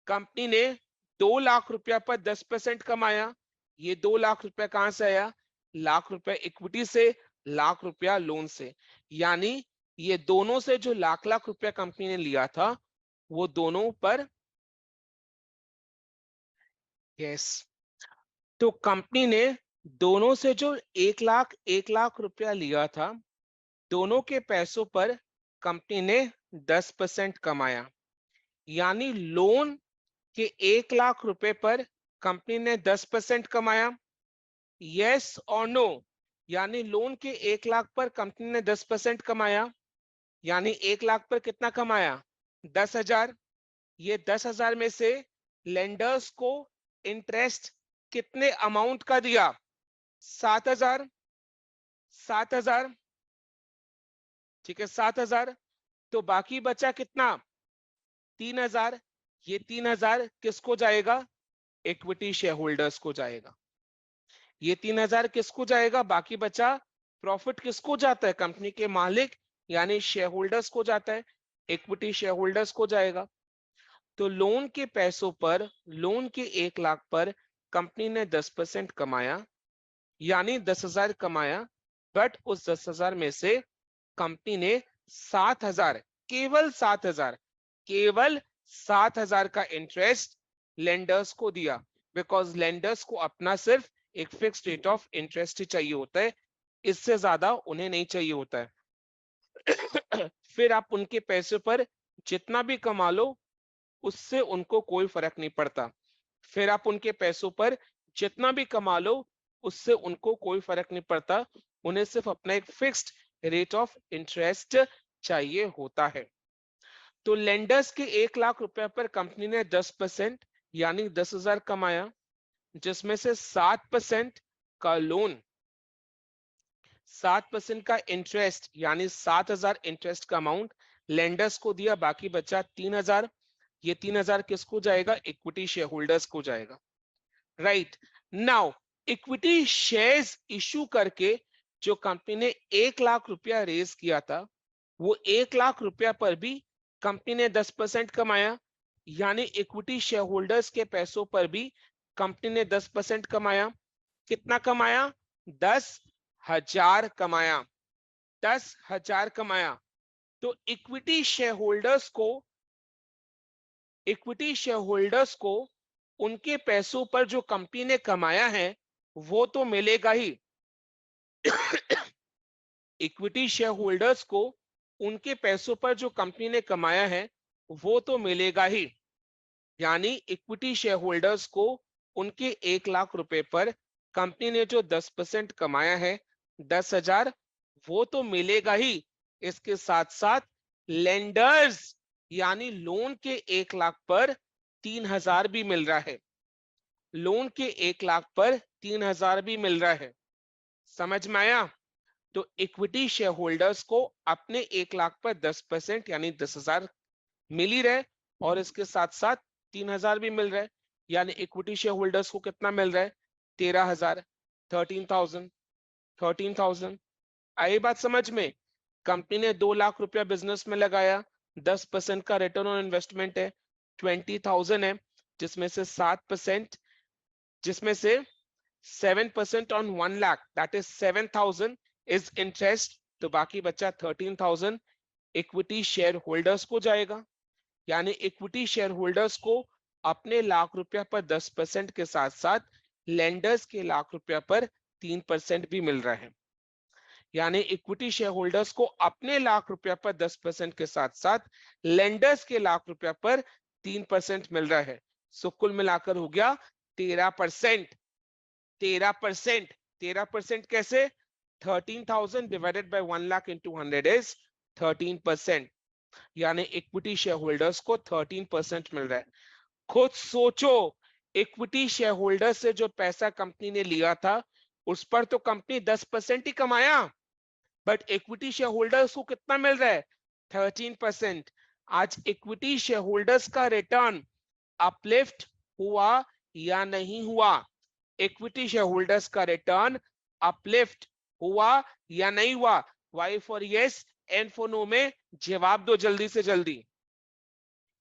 कंपनी ने 2 लाख रुपया पर 10% कमाया। ये 2 लाख रुपया कहां से आया? ₹1,00,000 इक्विटी से, ₹1,00,000 लोन से। यानी ये दोनों से जो लाख रुपया कंपनी ने लिया था, वो दोनों पर यस, तो कंपनी ने दोनों से जो 1 लाख रुपया लिया था, दोनों के पैसों पर कंपनी ने 10% कमाया। यानी लोन के 1 लाख रुपए पर कंपनी ने 10% कमाया। यस और नो? यानी लोन के 1 लाख पर कंपनी ने 10% कमाया, यानी 1 लाख पर कितना कमाया? 10,000। ये 10,000 में से लेंडर्स को इंटरेस्ट कितने अमाउंट का दिया? 7,000। 7,000, ठीक है, 7,000। तो बाकी बचा कितना? 3,000। ये 3,000 किसको जाएगा? इक्विटी शेयर होल्डर्स को जाएगा। ये 3,000 किसको जाएगा? बाकी बचा प्रॉफिट किसको जाता है? कंपनी के मालिक यानी शेयर होल्डर्स को जाता है, इक्विटी शेयर होल्डर्स को जाएगा। तो लोन के पैसों पर, लोन के 1 लाख पर कंपनी ने 10% कमाया, यानी 10,000 कमाया, बट उस 10,000 में से कंपनी ने 7,000, केवल 7,000, केवल 7,000 का इंटरेस्ट लेंडर्स को दिया, बिकॉज लेंडर्स को अपना सिर्फ एक फिक्स रेट ऑफ इंटरेस्ट ही चाहिए होता है, इससे ज्यादा उन्हें नहीं चाहिए होता है। फिर आप उनके पैसे पर जितना भी कमा लो, उससे उनको कोई फर्क नहीं पड़ता। फिर आप उनके पैसों पर जितना भी कमा लो, उससे उनको कोई फर्क नहीं पड़ता, उन्हें सिर्फ अपना एक फिक्स्ड रेट ऑफ इंटरेस्ट चाहिए होता है। तो लेंडर्स के 1 लाख रुपए पर कंपनी ने 10% यानी 10,000 कमाया, जिसमें से 7% का लोन, 7% का इंटरेस्ट यानी 7,000 इंटरेस्ट का अमाउंट लेंडर्स को दिया, बाकी बचा 3,000। ये 3,000 किसको जाएगा? इक्विटी शेयर होल्डर्स को जाएगा। Right now equity shares issue करके जो कंपनी ने 1 लाख रुपया रेज किया था, वो 1 लाख रुपया पर भी कंपनी ने 10% कमाया, यानी इक्विटी शेयर होल्डर्स के पैसों पर भी कंपनी ने 10% कमाया। कितना कमाया? 10,000 कमाया, 10,000 कमाया, तो इक्विटी शेयर होल्डर्स को उनके पैसों पर जो कंपनी ने कमाया है वो तो मिलेगा ही। इक्विटी शेयर होल्डर्स को उनके पैसों पर जो कंपनी ने कमाया है वो तो मिलेगा ही, यानी इक्विटी शेयर होल्डर्स को उनके 1 लाख रुपए पर कंपनी ने जो 10% कमाया है, 10,000, वो तो मिलेगा ही। इसके साथ साथ लेंडर्स यानी लोन के 1 लाख पर 3,000 भी मिल रहा है, लोन के 1 लाख पर 3,000 भी मिल रहा है। समझ में आया? तो इक्विटी शेयर होल्डर्स को अपने 1 लाख पर 10% यानी 10,000 मिल ही रहे, और इसके साथ साथ 3,000 भी मिल रहे, यानी इक्विटी शेयर होल्डर्स को कितना मिल रहा है? 13,000, 13,000, 13,000। आई बात समझ में? कंपनी ने 2 लाख रुपया बिजनेस में लगाया, 10% का रिटर्न ऑन इन्वेस्टमेंट है, 20,000 है, जिसमें से 7%, जिसमें से 7% on 1 lakh, that is 7,000 is interest, तो बाकी बचा 13,000 इक्विटी शेयर होल्डर्स को जाएगा। यानी इक्विटी शेयर होल्डर्स को अपने लाख रुपया पर 10% के साथ साथ लेंडर्स के लाख रुपया पर 3% भी मिल रहा है। यानी इक्विटी शेयर होल्डर्स को अपने लाख रुपया पर 10% के साथ साथ लेंडर्स के लाख रुपया पर 3% मिल रहा है। सो कुल मिलाकर हो गया 13%। 13%, 13% कैसे? 13,000 divided by 1 lakh into 100 is 13%, यानी इक्विटी शेयर होल्डर्स को 13% मिल रहा है। खुद सोचो, इक्विटी शेयर होल्डर से जो पैसा कंपनी ने लिया था उस पर तो कंपनी 10% ही कमाया, बट इक्विटी शेयर होल्डर्स को कितना मिल रहा है? 13%। आज इक्विटी शेयर होल्डर्स का रिटर्न अपलिफ्ट हुआ या नहीं हुआ? इक्विटी शेयर होल्डर्स का रिटर्न अपलिफ्ट हुआ या नहीं हुआ? Y for yes, N for no में जवाब दो जल्दी से जल्दी।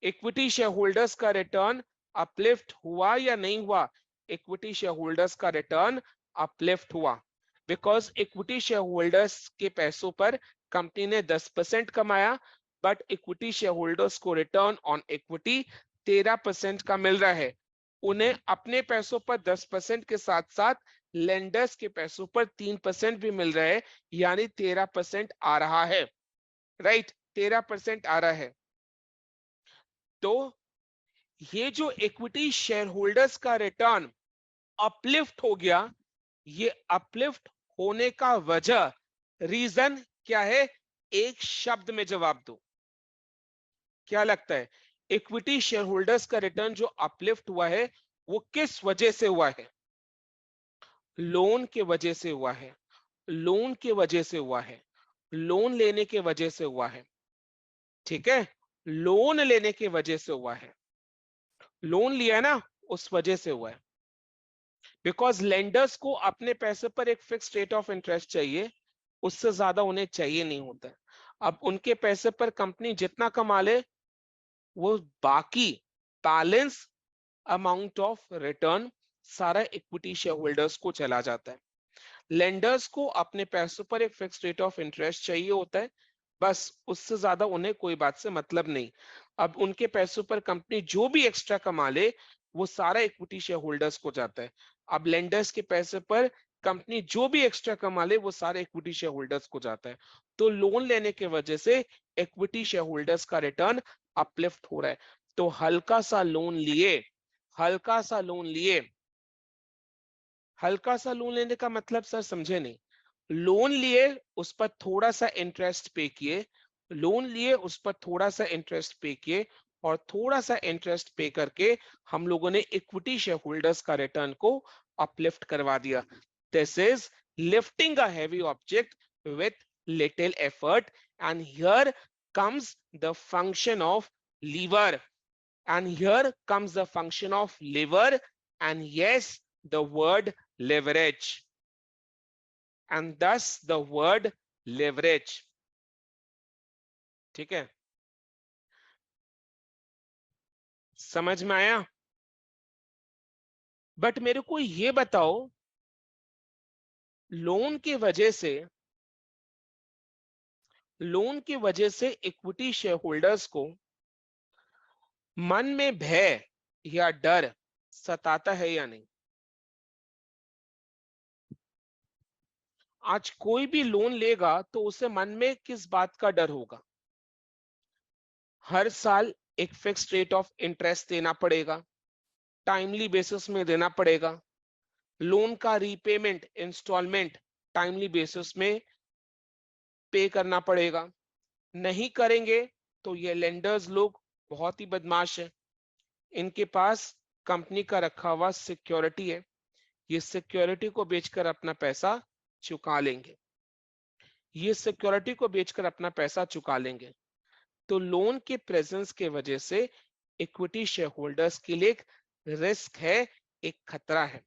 इक्विटी शेयर होल्डर्स का रिटर्न अपलिफ्ट हुआ या नहीं हुआ? इक्विटी शेयर होल्डर्स का रिटर्न अपलिफ्ट हुआ, बिकॉज इक्विटी शेयर होल्डर्स के पैसों पर कंपनी ने 10% कमाया, बट इक्विटी शेयर होल्डर्स को रिटर्न ऑन इक्विटी 13% का मिल रहा है। उन्हें अपने पैसों पर 10% के साथ साथ लेंडर्स के पैसों पर 3% भी मिल रहा है, यानी 13% आ रहा है। राइट, 13% आ रहा है। तो ये जो इक्विटी शेयर होल्डर्स का रिटर्न अपलिफ्ट हो गया, ये अपलिफ्ट होने का वजह, रीजन क्या है? एक शब्द में जवाब दो। क्या लगता है? इक्विटी शेयर होल्डर्स का रिटर्न जो अपलिफ्ट हुआ है वो किस वजह से हुआ है? लोन के वजह से हुआ है, लोन के वजह से हुआ है, लोन लेने के वजह से हुआ है। ठीक है, लोन लेने के वजह से हुआ है, लोन लिया ना, उस वजह से हुआ है। बिकॉज लेंडर्स को अपने पैसे पर एक फिक्स रेट ऑफ इंटरेस्ट चाहिए, उससे ज्यादा उन्हें चाहिए नहीं होता। अब उनके पैसे पर कंपनी जितना कमा ले, वो बाकी बैलेंस अमाउंट ऑफ रिटर्न सारा इक्विटी शेयर होल्डर्स को चला जाता है। लेंडर्स को अपने पैसों पर एक फिक्स रेट ऑफ इंटरेस्ट चाहिए होता है, बस उससे ज्यादा उन्हें कोई बात से मतलब नहीं। अब उनके पैसों पर कंपनी जो भी एक्स्ट्रा कमा ले वो सारा इक्विटी शेयर होल्डर्स को जाता है। अब लेंडर्स के पैसे पर कंपनी जो भी एक्स्ट्रा कमा ले वो सारे इक्विटी शेयर होल्डर्स को जाता है। तो लोन लेने की वजह से इक्विटी शेयर होल्डर्स का रिटर्न अपलिफ्ट हो रहा है। तो हल्का सा लोन लिए, हल्का सा लोन लिए, हल्का सा लोन लेने का मतलब सर समझे नहीं? लोन लिए, उस पर थोड़ा सा इंटरेस्ट पे किए, लोन लिए उस पर थोड़ा सा इंटरेस्ट पे किए, और थोड़ा सा इंटरेस्ट पे करके हम लोगों ने इक्विटी शेयर होल्डर्स का रिटर्न को अपलिफ्ट करवा दिया। This is lifting a heavy object with little effort, and here comes the function of lever, and here comes the function of lever, and yes, the word leverage, and thus the word leverage। ठीक है, समझ में आया? But मेरे को ये बताओ, loan की वजह से इक्विटी शेयर होल्डर्स को मन में भय या डर सताता है या नहीं? आज कोई भी लोन लेगा तो उसे मन में किस बात का डर होगा? हर साल एक फिक्स्ड रेट ऑफ इंटरेस्ट देना पड़ेगा, टाइमली बेसिस में देना पड़ेगा, लोन का रीपेमेंट इंस्टॉलमेंट टाइमली बेसिस में पे करना पड़ेगा। नहीं करेंगे तो ये लेंडर्स लोग बहुत ही बदमाश है, इनके पास कंपनी का रखा हुआ सिक्योरिटी है, ये सिक्योरिटी को बेचकर अपना पैसा चुका लेंगे। तो लोन के प्रेजेंस के वजह से इक्विटी शेयर होल्डर्स के लिए एक रिस्क है, एक खतरा है,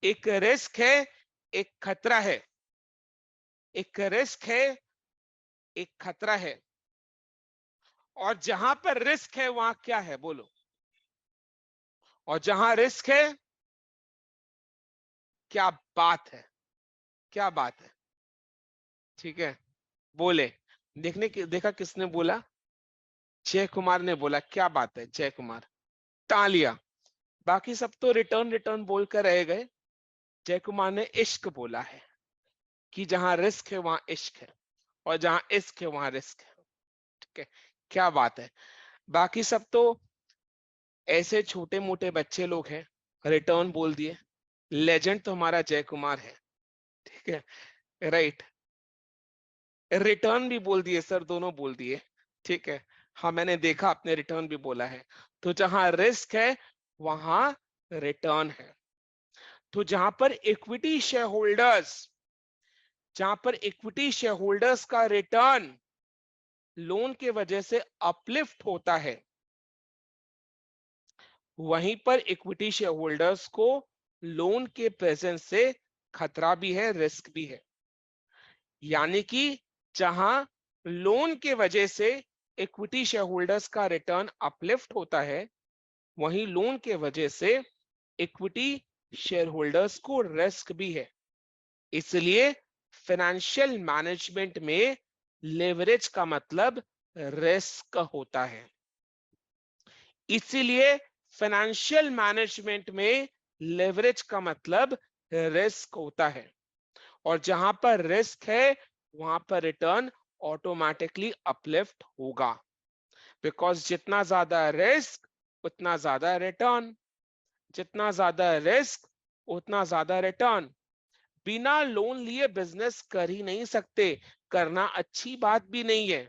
एक रिस्क है, एक खतरा है, एक रिस्क है, एक खतरा है। और जहां पर रिस्क है वहां क्या है बोलो? और जहां रिस्क है, क्या बात है, क्या बात है? ठीक है, बोले। देखा किसने बोला? जय कुमार ने बोला। क्या बात है जय कुमार, तालियां। बाकी सब तो रिटर्न रिटर्न बोलकर रह गए। जय कुमार ने इश्क बोला है कि जहां रिस्क है वहां इश्क है, और जहां इश्क है वहां रिस्क है। ठीक है, क्या बात है। बाकी सब तो ऐसे छोटे मोटे बच्चे लोग हैं, रिटर्न बोल दिए। लेजेंड तो हमारा जय कुमार है। ठीक है, राइट। रिटर्न भी बोल दिए सर, दोनों बोल दिए। ठीक है, हाँ मैंने देखा आपने रिटर्न भी बोला है। तो जहां रिस्क है वहां रिटर्न है। तो जहां पर इक्विटी शेयर होल्डर्स का रिटर्न लोन के वजह से अपलिफ्ट होता है, वहीं पर इक्विटी शेयर होल्डर्स को लोन के प्रेजेंस से खतरा भी है, रिस्क भी है। यानी कि जहां लोन के वजह से इक्विटी शेयर होल्डर्स का रिटर्न अपलिफ्ट होता है, वहीं लोन के वजह से इक्विटी शेयर होल्डर्स को रिस्क भी है। इसलिए फाइनेंशियल मैनेजमेंट में लेवरेज का मतलब रिस्क होता है। इसीलिए फाइनेंशियल मैनेजमेंट में लेवरेज का मतलब रिस्क होता है। और जहां पर रिस्क है वहां पर रिटर्न ऑटोमेटिकली अपलिफ्ट होगा, बिकॉज जितना ज्यादा रिस्क उतना ज्यादा रिटर्न, जितना ज्यादा रिस्क उतना ज्यादा रिटर्न। बिना लोन लिए बिजनेस कर ही नहीं सकते, करना अच्छी बात भी नहीं है।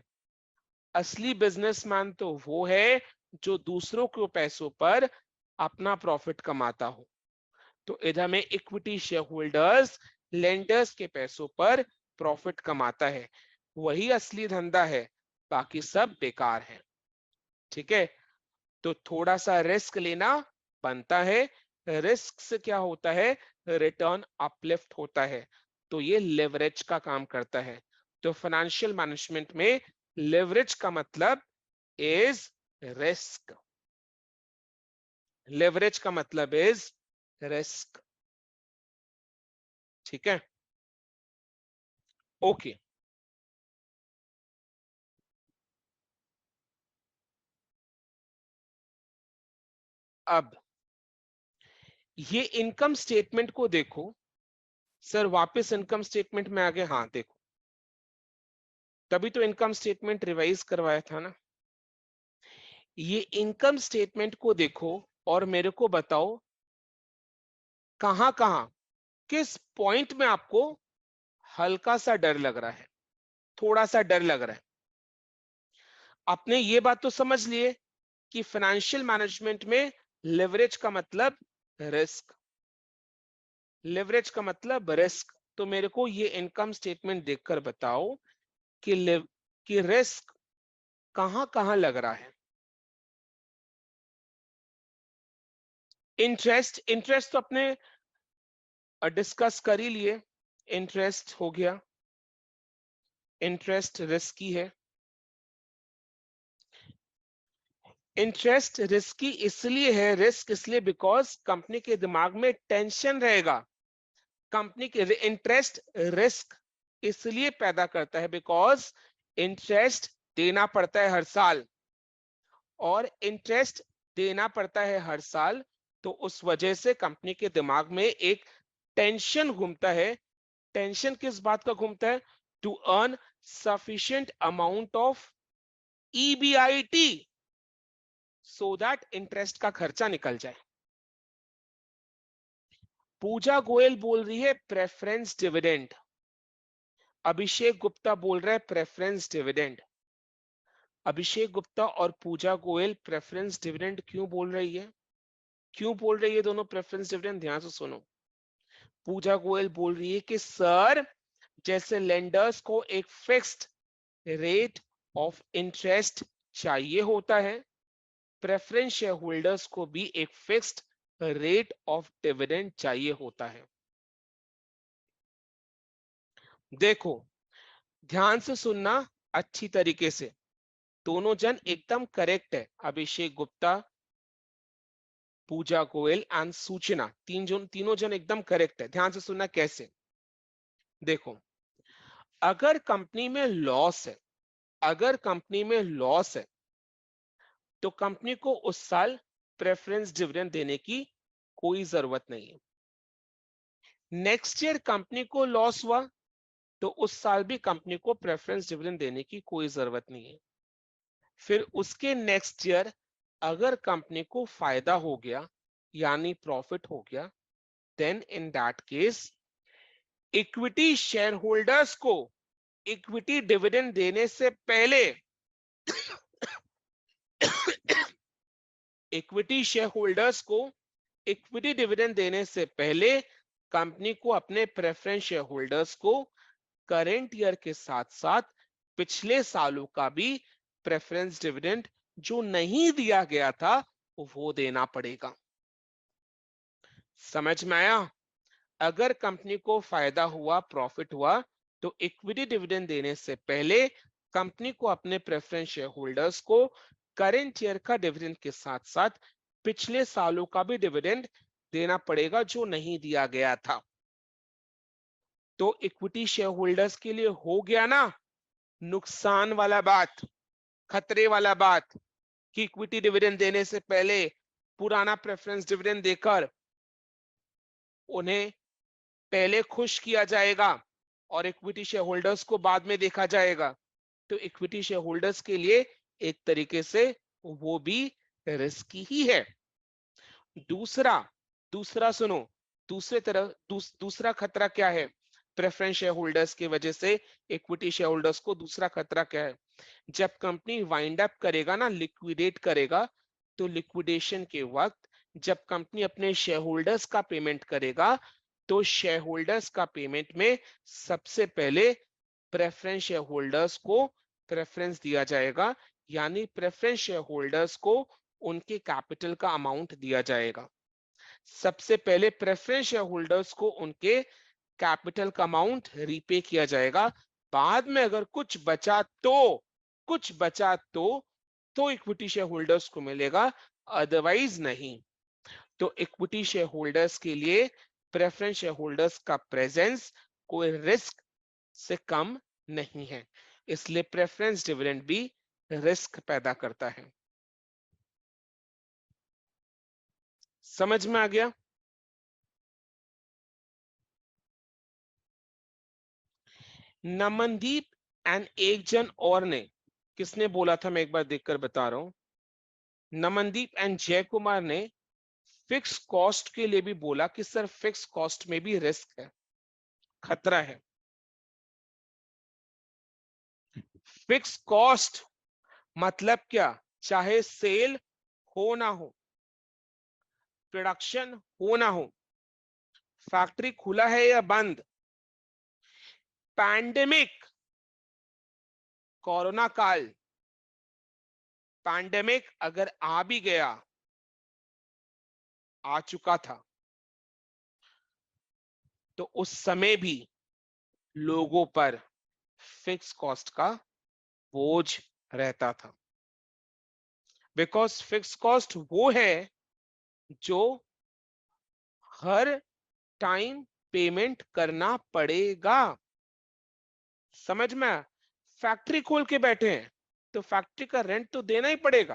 असली बिजनेसमैन तो वो है जो दूसरों के पैसों पर अपना प्रॉफिट कमाता हो। तो इधर में इक्विटी शेयर होल्डर्स लेंडर्स के पैसों पर प्रॉफिट कमाता है, वही असली धंधा है, बाकी सब बेकार है। ठीक है, तो थोड़ा सा रिस्क लेना बनता है। रिस्क से क्या होता है? रिटर्न अपलिफ्ट होता है। तो ये लेवरेज का काम करता है। तो फाइनेंशियल मैनेजमेंट में लेवरेज का मतलब इज रिस्क। लेवरेज का मतलब इज रिस्क। ठीक है, ओके। अब ये इनकम स्टेटमेंट को देखो। सर वापस इनकम स्टेटमेंट में आ गए। हाँ देखो, तभी तो इनकम स्टेटमेंट रिवाइज करवाया था ना। ये इनकम स्टेटमेंट को देखो और मेरे को बताओ कहां कहां, किस पॉइंट में आपको हल्का सा डर लग रहा है, थोड़ा सा डर लग रहा है। आपने ये बात तो समझ लिए कि फाइनेंशियल मैनेजमेंट में लेवरेज का मतलब रिस्क, लेवरेज का मतलब रिस्क। तो मेरे को ये इनकम स्टेटमेंट देखकर बताओ कि कि रिस्क कहां कहां लग रहा है। इंटरेस्ट तो अपने डिस्कस कर ही लिए। इंटरेस्ट हो गया, इंटरेस्ट रिस्की है। इंटरेस्ट रिस्की इसलिए है, रिस्क इसलिए बिकॉज कंपनी के दिमाग में टेंशन रहेगा, कंपनी के इंटरेस्ट रिस्क इसलिए पैदा करता है बिकॉज इंटरेस्ट देना पड़ता है हर साल, और इंटरेस्ट देना पड़ता है हर साल, तो उस वजह से कंपनी के दिमाग में एक टेंशन घूमता है। टेंशन किस बात का घूमता है? To earn sufficient amount of EBIT so that interest का खर्चा निकल जाए। पूजा गोयल बोल रही है प्रेफरेंस डिविडेंड, अभिषेक गुप्ता बोल रहा है प्रेफरेंस डिविडेंड। अभिषेक गुप्ता और पूजा गोयल प्रेफरेंस डिविडेंड क्यों बोल रही है? क्यों बोल रही है दोनों प्रेफरेंस डिविडेंड? ध्यान से सुनो। पूजा गोयल बोल रही है कि सर, जैसे लेंडर्स को एक फिक्स्ड रेट ऑफ इंटरेस्ट चाहिए होता है, प्रेफरेंस शेयर होल्डर्स को भी एक फिक्स्ड रेट ऑफ डिविडेंड चाहिए होता है। देखो, ध्यान से सुनना अच्छी तरीके से, दोनों जन एकदम करेक्ट है, अभिषेक गुप्ता, पूजा गोयल एंड सूचना, तीनों जन एकदम करेक्ट है। ध्यान से सुनना कैसे। देखो, अगर कंपनी में लॉस है, अगर कंपनी में लॉस है, तो कंपनी को उस साल प्रेफरेंस डिविडेंड देने की कोई जरूरत नहीं है। नेक्स्ट ईयर कंपनी को लॉस हुआ, तो उस साल भी कंपनी को प्रेफरेंस डिविडेंड देने की कोई जरूरत नहीं है। फिर उसके नेक्स्ट ईयर अगर कंपनी को फायदा हो गया, यानी प्रॉफिट हो गया, then in that case equity share holders को इक्विटी डिविडेंड देने से पहले इक्विटी शेयर होल्डर्स को इक्विटी डिविडेंड देने से पहले कंपनी को अपने प्रेफरेंस शेयर होल्डर्स को करेंट ईयर के साथ साथ पिछले सालों का भी प्रेफरेंस डिविडेंड जो नहीं दिया गया था वो देना पड़ेगा। समझ में आया? अगर कंपनी को फायदा हुआ, प्रॉफिट हुआ, तो इक्विटी डिविडेंड देने से पहले कंपनी को अपने प्रेफरेंस शेयर होल्डर्स को करेंट ईयर का डिविडेंड के साथ साथ पिछले सालों का भी डिविडेंड देना पड़ेगा जो नहीं दिया गया था। तो इक्विटी शेयर होल्डर्स के लिए हो गया ना नुकसान वाला बात, खतरे वाला बात, कि इक्विटी डिविडेंड देने से पहले पुराना प्रेफरेंस डिविडेंड देकर उन्हें पहले खुश किया जाएगा और इक्विटी शेयर होल्डर्स को बाद में देखा जाएगा। तो इक्विटी शेयर होल्डर्स के लिए एक तरीके से वो भी रिस्की ही है। दूसरा दूसरा सुनो, दूसरा खतरा क्या है प्रेफरेंस शेयर होल्डर्स की वजह से इक्विटी शेयर होल्डर्स को? दूसरा खतरा क्या है? जब कंपनी वाइंड अप करेगा ना, लिक्विडेट करेगा, तो लिक्विडेशन के वक्त जब कंपनी अपने शेयर होल्डर्स का पेमेंट करेगा, तो शेयर होल्डर्स का पेमेंट में सबसे पहले प्रेफरेंस शेयर होल्डर्स को प्रेफरेंस दिया जाएगा, यानी प्रेफरेंस शेयर होल्डर्स को उनके कैपिटल का अमाउंट दिया जाएगा। सबसे पहले प्रेफरेंस शेयर होल्डर्स को उनके कैपिटल का अमाउंट रीपे किया जाएगा। बाद में अगर कुछ बचा तो इक्विटी शेयर होल्डर्स को मिलेगा, अदरवाइज नहीं। तो इक्विटी शेयर होल्डर्स के लिए प्रेफरेंस शेयर होल्डर्स का प्रेजेंस कोई रिस्क से कम नहीं है, इसलिए प्रेफरेंस डिविडेंड भी रिस्क पैदा करता है। समझ में आ गया? नमनदीप एंड एक जन और ने, किसने बोला था मैं एक बार देखकर बता रहा हूं, नमनदीप एंड जय कुमार ने फिक्स कॉस्ट के लिए भी बोला कि सर फिक्स कॉस्ट में भी रिस्क है, खतरा है। फिक्स कॉस्ट मतलब क्या? चाहे सेल हो ना हो, प्रोडक्शन हो ना हो, फैक्ट्री खुला है या बंद, पैंडेमिक, कोरोना काल, पैंडेमिक अगर आ भी गया, आ चुका था, तो उस समय भी लोगों पर फिक्स कॉस्ट का बोझ रहता था, बिकॉज फिक्स कॉस्ट वो है जो हर टाइम पेमेंट करना पड़ेगा। समझ में आया? फैक्ट्री खोल के बैठे हैं तो फैक्ट्री का रेंट तो देना ही पड़ेगा।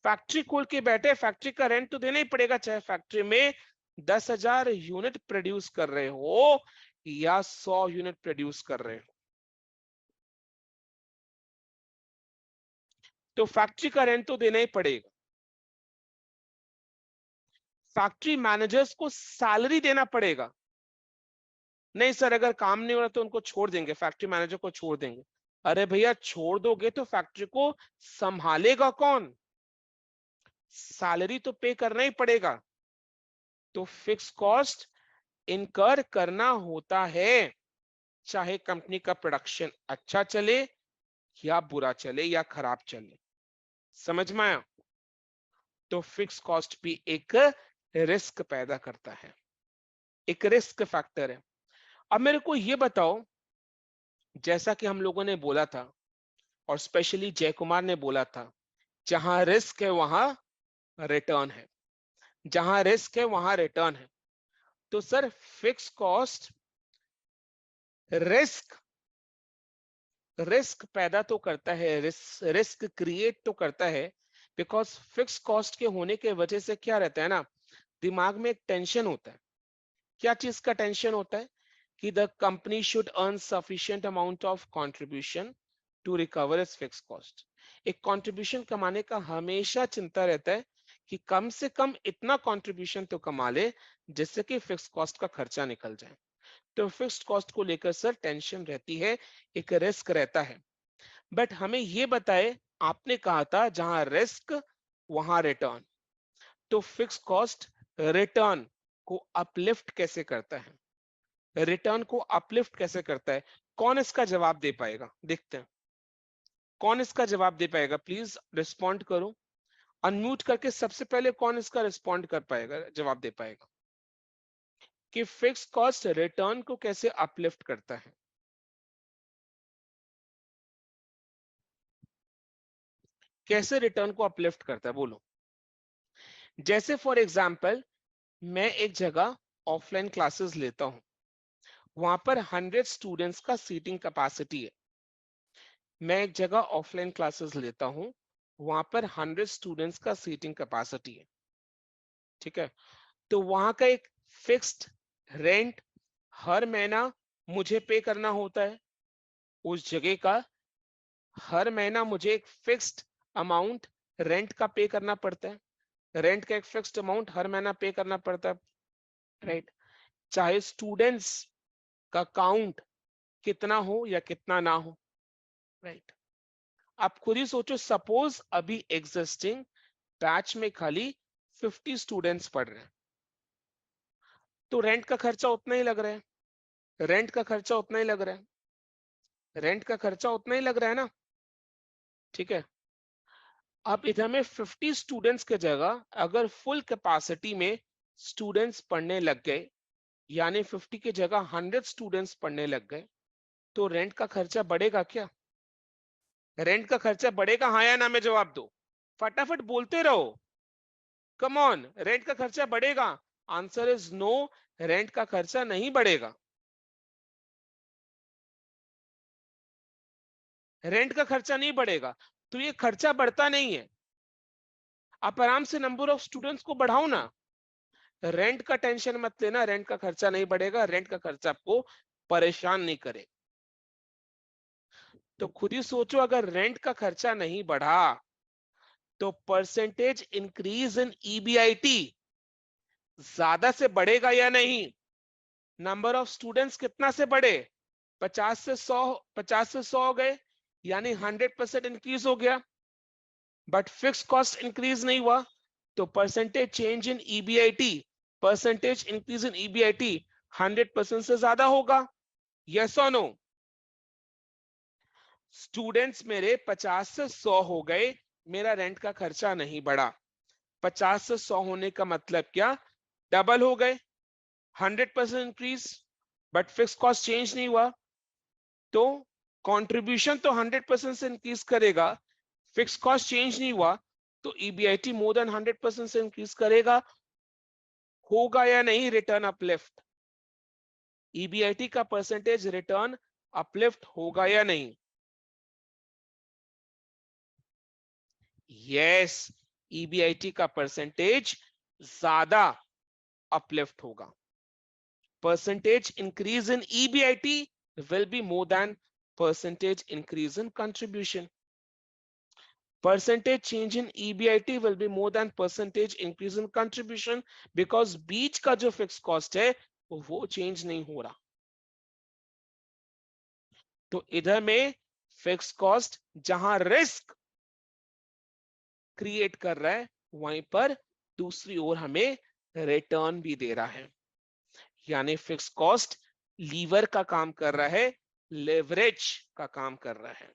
फैक्ट्री खोल के बैठे, फैक्ट्री का रेंट तो देना ही पड़ेगा, चाहे फैक्ट्री में 10,000 यूनिट प्रोड्यूस कर रहे हो या 100 यूनिट प्रोड्यूस कर रहे हो, तो फैक्ट्री का रेंट तो देना ही पड़ेगा। फैक्ट्री मैनेजर्स को सैलरी देना पड़ेगा। नहीं सर, अगर काम नहीं हो रहा तो उनको छोड़ देंगे, फैक्ट्री मैनेजर को छोड़ देंगे। अरे भैया, छोड़ दोगे तो फैक्ट्री को संभालेगा कौन? सैलरी तो पे करना ही पड़ेगा। तो फिक्स कॉस्ट इनकर करना होता है, चाहे कंपनी का प्रोडक्शन अच्छा चले या बुरा चले या खराब चले। समझ में आया? तो फिक्स कॉस्ट भी एक रिस्क पैदा करता है, एक रिस्क फैक्टर है। अब मेरे को ये बताओ, जैसा कि हम लोगों ने बोला था और स्पेशली जय कुमार ने बोला था, जहां रिस्क है वहां रिटर्न है, जहां रिस्क है वहां रिटर्न है। तो sir, fix cost risk risk पैदा तो करता है, रिस्क क्रिएट तो करता है, बिकॉज फिक्स कॉस्ट के होने के वजह से क्या रहता है ना, दिमाग में एक टेंशन होता है। क्या चीज का टेंशन होता है? कि the company should earn sufficient amount of contribution to recover its fix cost. एक कंट्रीब्यूशन कमाने का हमेशा चिंता रहता है कि कम से कम इतना कंट्रीब्यूशन तो कमा ले जिससे कि फिक्स कॉस्ट का खर्चा निकल जाए। तो फिक्स्ड कॉस्ट को लेकर सर टेंशन रहती है, एक रिस्क रहता है। बट हमें ये बताए, आपने कहा था जहां रिस्क वहां रिटर्न, तो फिक्स कॉस्ट रिटर्न को अपलिफ्ट कैसे करता है? रिटर्न को अपलिफ्ट कैसे करता है? कौन इसका जवाब दे पाएगा? देखते हैं कौन इसका जवाब दे पाएगा। प्लीज रिस्पॉन्ड करो, अनम्यूट करके। सबसे पहले कौन इसका रिस्पॉन्ड कर पाएगा, जवाब दे पाएगा कि फिक्स कॉस्ट रिटर्न को कैसे अपलिफ्ट करता है? कैसे रिटर्न को अपलिफ्ट करता है, बोलो। जैसे फॉर एग्जाम्पल, मैं एक जगह ऑफलाइन क्लासेस लेता हूं, वहां पर 100 स्टूडेंट्स का सीटिंग कैपेसिटी है। मैं एक जगह ऑफलाइन क्लासेस लेता हूं, वहां पर 100 स्टूडेंट्स का सीटिंग कैपेसिटी है। ठीक है, तो वहां का एक फिक्स्ड रेंट हर महीना मुझे पे करना होता है। उस जगह का हर महीना मुझे एक फिक्स्ड अमाउंट रेंट का पे करना पड़ता है। रेंट का एक फिक्स्ड अमाउंट हर महीना पे करना पड़ता है, राइट? चाहे स्टूडेंट्स का काउंट कितना हो या कितना ना हो, राइट? आप खुद ही सोचो, सपोज अभी एग्जिस्टिंग बैच में खाली 50 स्टूडेंट्स पढ़ रहे हैं, तो रेंट का खर्चा उतना ही लग रहा है, रेंट का खर्चा उतना ही लग रहा है, रेंट का खर्चा उतना ही लग रहा है ना। ठीक है, अब इधर में 50 स्टूडेंट्स की जगह अगर फुल कैपेसिटी में स्टूडेंट्स पढ़ने लग गए, यानी 50 की जगह 100 स्टूडेंट्स पढ़ने लग गए, तो रेंट का खर्चा बढ़ेगा क्या? रेंट का खर्चा बढ़ेगा, हाँ या ना में जवाब दो, फटाफट बोलते रहो। कम ऑन, रेंट का खर्चा बढ़ेगा? आंसर इज नो, रेंट का खर्चा नहीं बढ़ेगा। रेंट का खर्चा नहीं बढ़ेगा, तो ये खर्चा बढ़ता नहीं है। आप आराम से नंबर ऑफ स्टूडेंट्स को बढ़ाओ ना, रेंट का टेंशन मत लेना, रेंट का खर्चा नहीं बढ़ेगा, रेंट का खर्चा आपको परेशान नहीं करे। तो खुद ही सोचो, अगर रेंट का खर्चा नहीं बढ़ा तो परसेंटेज इंक्रीज इन ईबीआईटी ज्यादा से बढ़ेगा या नहीं? नंबर ऑफ स्टूडेंट्स कितना से बढ़े? 50 से 100 हो गए, यानी 100% इंक्रीज हो गया, बट फिक्स कॉस्ट इंक्रीज नहीं हुआ। तो percentage change in EBIT, percentage increase in EBIT 100% से ज्यादा होगा। यस और नो? स्टूडेंट्स मेरे 50 से 100 हो गए, मेरा रेंट का खर्चा नहीं बढ़ा। 50 से 100 होने का मतलब क्या? डबल हो गए, 100% increase, but fix cost change नहीं हुआ। तो कंट्रीब्यूशन तो 100% से इंक्रीज करेगा, फिक्स कॉस्ट चेंज नहीं हुआ, तो ईबीआईटी मोर देन 100% से इंक्रीज करेगा। होगा या नहीं रिटर्न अपलिफ्ट? ईबीआईटी का परसेंटेज रिटर्न अपलिफ्ट होगा या नहीं? यस, ईबीआईटी का परसेंटेज ज्यादा अपलिफ्ट होगा. Percentage increase in EBIT will be more than percentage increase in contribution. Percentage change in EBIT will be more than percentage increase in contribution because बीच का जो fixed cost है वो change नहीं हो रहा. तो इधर में fixed cost जहां risk create कर रहा है वहीं पर दूसरी ओर हमें return भी दे रहा है. यानी फिक्स कॉस्ट लीवर का काम कर रहा है, लेवरेज का काम कर रहा है.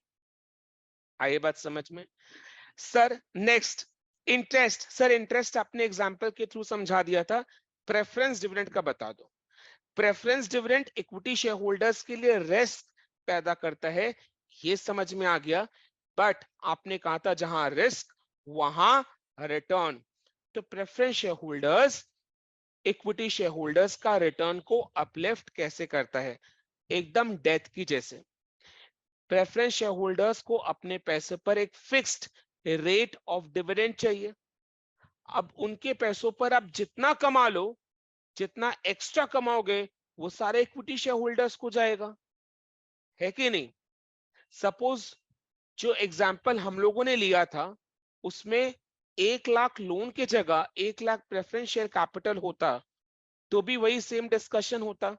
आइए बात समझ में. Sir next interest. Sir interest आपने एग्जांपल के थ्रू समझा दिया था. प्रेफरेंस डिविडेंड का बता दो. Preference dividend equity share holders के लिए रिस्क पैदा करता है, ये समझ में आ गया. बट आपने कहा था जहां रिस्क वहां रिटर्न. तो preference share holders equity share holders का रिटर्न को अपलिफ्ट कैसे करता है? एकदम डेथ की जैसे. प्रेफरेंस शेयर होल्डर्स को अपने पैसे पर एक फिक्स्ड रेट ऑफ डिविडेंड चाहिए. अब उनके पैसों पर आप जितना कमा लो, जितना एक्स्ट्रा कमाओगे वो सारे इक्विटी शेयर होल्डर्स को जाएगा, है कि नहीं? सपोज जो एग्जाम्पल हम लोगों ने लिया था उसमें 1 लाख लोन के जगह 1 लाख प्रेफरेंस शेयर कैपिटल होता तो भी वही सेम डिस्कशन होता.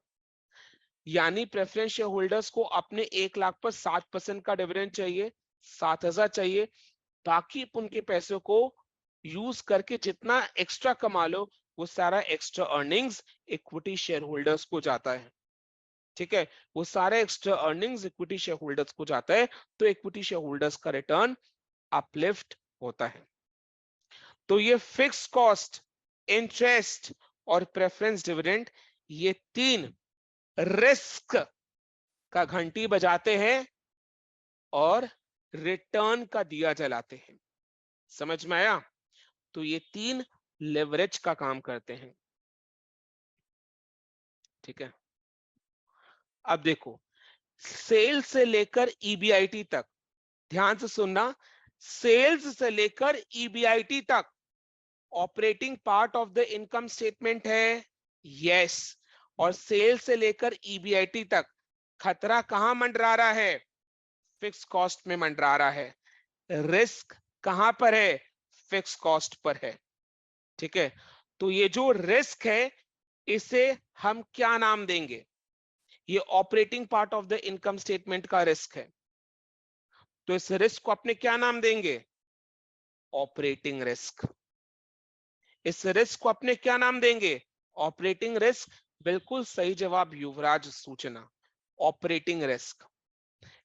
यानी प्रेफरेंस शेयर होल्डर्स को अपने 1 लाख पर 7% का डिविडेंड चाहिए, 7,000 चाहिए. बाकी उनके पैसों को यूज करके जितना एक्स्ट्रा कमा लो वो सारा extra earnings equity share holders को जाता है. ठीक है, वो सारे extra earnings equity share holders को जाता है. तो इक्विटी शेयर होल्डर्स का रिटर्न अपलिफ्ट होता है. तो ये फिक्स कॉस्ट, इंटरेस्ट और प्रेफरेंस डिविडेंड, ये तीन रिस्क का घंटी बजाते हैं और रिटर्न का दिया जलाते हैं. समझ में आया? तो ये तीन लेवरेज का काम करते हैं. ठीक है, अब देखो सेल्स से लेकर ईबीआईटी तक, ध्यान से सुनना, सेल्स से लेकर ईबीआईटी तक operating part of the income statement है. यस, और सेल्स से लेकर ईबीआईटी तक खतरा कहां मंडरा रहा है? फिक्स कॉस्ट में मंडरा रहा है. रिस्क कहां पर है? फिक्स कॉस्ट पर है. ठीक है, तो ये जो रिस्क है इसे हम क्या नाम देंगे? ये operating part of the income statement का रिस्क है, तो इस रिस्क को अपने क्या नाम देंगे? Operating risk. इस रिस्क को अपने क्या नाम देंगे? Operating risk. बिल्कुल सही जवाब युवराज सूचना, ऑपरेटिंग रिस्क.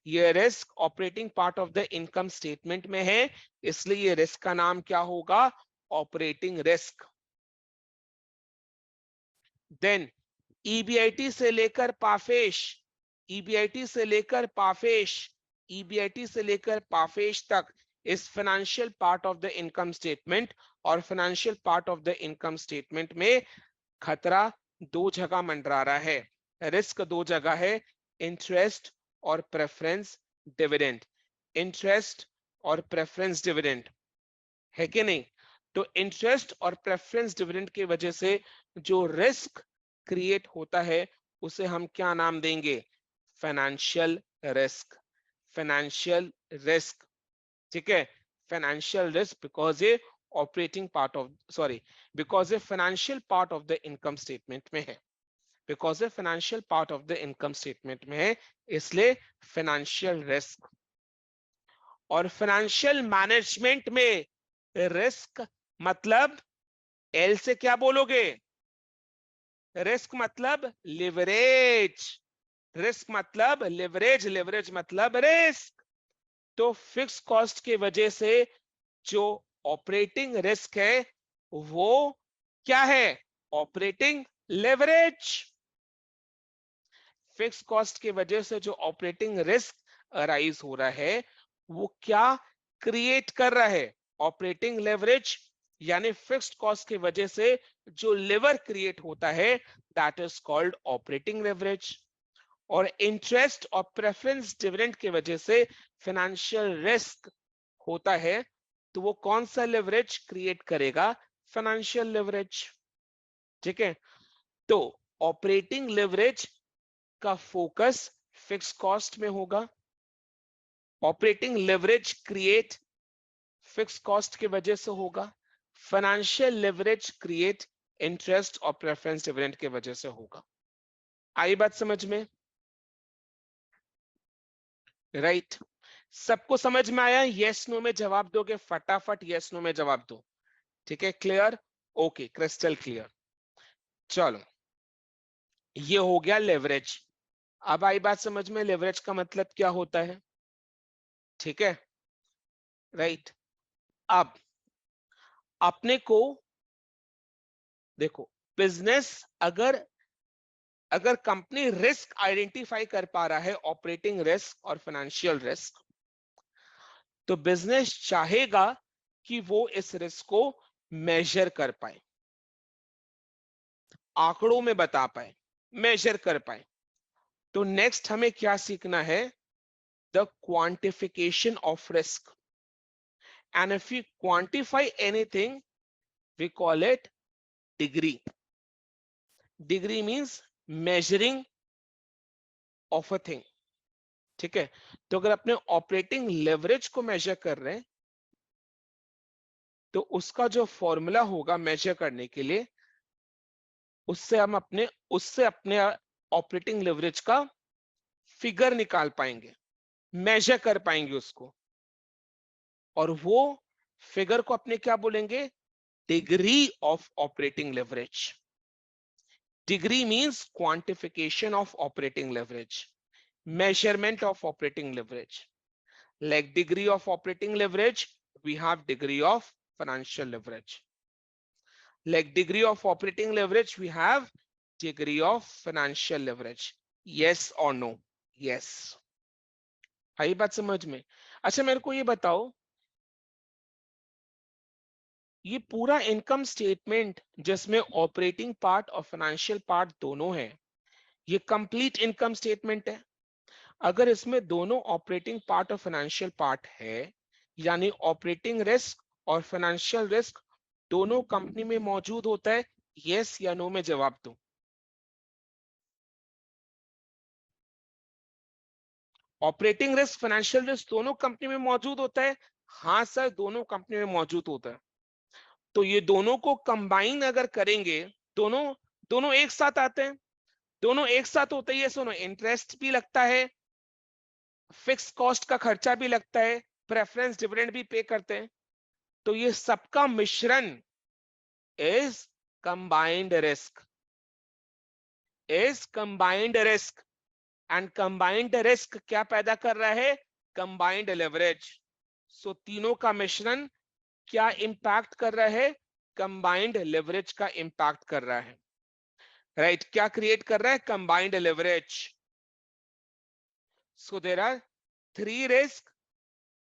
ये risk operating part of the income statement में है, इसलिए ये रिस्क का नाम क्या होगा? Operating risk. देन ईबीआईटी से लेकर पाफेश, ईबीआईटी से लेकर पाफेश, ईबीआईटी से लेकर पाफेश तक इस financial part of the income statement, और financial part of the income statement में खतरा दो जगह मंडरा रहा है, रिस्क दो जगह है, इंटरेस्ट और प्रेफरेंस डिविडेंड. इंटरेस्ट और प्रेफरेंस डिविडेंड, है कि नहीं? तो इंटरेस्ट और प्रेफरेंस डिविडेंड की वजह से जो रिस्क क्रिएट होता है उसे हम क्या नाम देंगे? Financial risk. Financial risk. ठीक है, फाइनेंशियल रिस्क बिकॉज ये operating part of, sorry, because ये financial part of the income statement में है, बिकॉज ये financial part of the income statement में है, इसलिए फाइनेंशियल रिस्क. और फाइनेंशियल मैनेजमेंट में रिस्क मतलब एल से क्या बोलोगे? रिस्क मतलब लिवरेज. रिस्क मतलब लिवरेज, लिवरेज मतलब रिस्क. तो फिक्स कॉस्ट की वजह से जो ऑपरेटिंग रिस्क है वो क्या है? Operating leverage. फिक्स कॉस्ट की वजह से जो ऑपरेटिंग रिस्क अराइज हो रहा है वो क्या क्रिएट कर रहा है? Operating leverage. यानी फिक्स्ड कॉस्ट की वजह से जो लेवर क्रिएट होता है, that is called operating leverage. और इंटरेस्ट और प्रेफरेंस डिविडेंड की वजह से फाइनेंशियल रिस्क होता है, तो वो कौन सा लेवरेज क्रिएट करेगा? Financial leverage. ठीक है, तो ऑपरेटिंग लेवरेज का फोकस फिक्स कॉस्ट में होगा। Operating leverage create fix cost की वजह से होगा। फाइनेंशियल लेवरेज क्रिएट इंटरेस्ट और प्रेफरेंस डिविडेंड की वजह से होगा। आई बात समझ में? राइट सबको समझ में आया? यस नो में जवाब दोगे फटाफट, यस नो में जवाब दो। ठीक है, क्लियर? Okay, crystal clear. चलो, ये हो गया लेवरेज। अब आई बात समझ में, लेवरेज का मतलब क्या होता है? ठीक है, राइट। अब अपने को देखो, बिजनेस अगर अगर कंपनी रिस्क आइडेंटिफाई कर पा रहा है, ऑपरेटिंग रिस्क और फाइनेंशियल रिस्क, तो बिजनेस चाहेगा कि वो इस रिस्क को मेजर कर पाए, आंकड़ों में बता पाए, मेजर कर पाए। तो नेक्स्ट हमें क्या सीखना है? The quantification of risk. And if you quantify anything, we call it degree. Degree means measuring of a thing. ठीक है, तो अगर अपने ऑपरेटिंग लेवरेज को मेजर कर रहे हैं, तो उसका जो फॉर्मूला होगा मेजर करने के लिए, उससे अपने ऑपरेटिंग लेवरेज का फिगर निकाल पाएंगे, मेजर कर पाएंगे उसको। और वो फिगर को अपने क्या बोलेंगे? Degree of operating leverage. Degree means quantification of operating leverage, measurement of operating leverage. Like degree of operating leverage, we have degree of financial leverage. Like degree of operating leverage, we have degree of financial leverage. Yes or no? Yes. आई बात समझ में? अच्छा, मेरे को ये बताओ, ये पूरा इनकम स्टेटमेंट जिसमें ऑपरेटिंग पार्ट और फाइनेंशियल पार्ट दोनों है, ये कंप्लीट इनकम स्टेटमेंट है। अगर इसमें दोनों ऑपरेटिंग पार्ट और फाइनेंशियल पार्ट है, यानी ऑपरेटिंग रिस्क और फाइनेंशियल रिस्क दोनों कंपनी में मौजूद होता है, यस या नो में जवाब दो। ऑपरेटिंग रिस्क फाइनेंशियल रिस्क दोनों कंपनी में मौजूद होता है? हाँ सर, दोनों कंपनी में मौजूद होता है। तो ये दोनों को कंबाइन अगर करेंगे, दोनों दोनों एक साथ आते हैं, दोनों एक साथ होते ही सुनो, इंटरेस्ट भी लगता है, फिक्स कॉस्ट का खर्चा भी लगता है, प्रेफरेंस डिविडेंड भी पे करते हैं, तो ये सबका मिश्रण is combined risk, is combined risk. And combined risk क्या पैदा कर रहा है? Combined leverage. सो तीनों का मिश्रण क्या इंपैक्ट कर रहा है? कंबाइंड लेवरेज का इंपैक्ट कर रहा है। राइट क्या क्रिएट कर रहा है? Combined leverage. So there are three risk,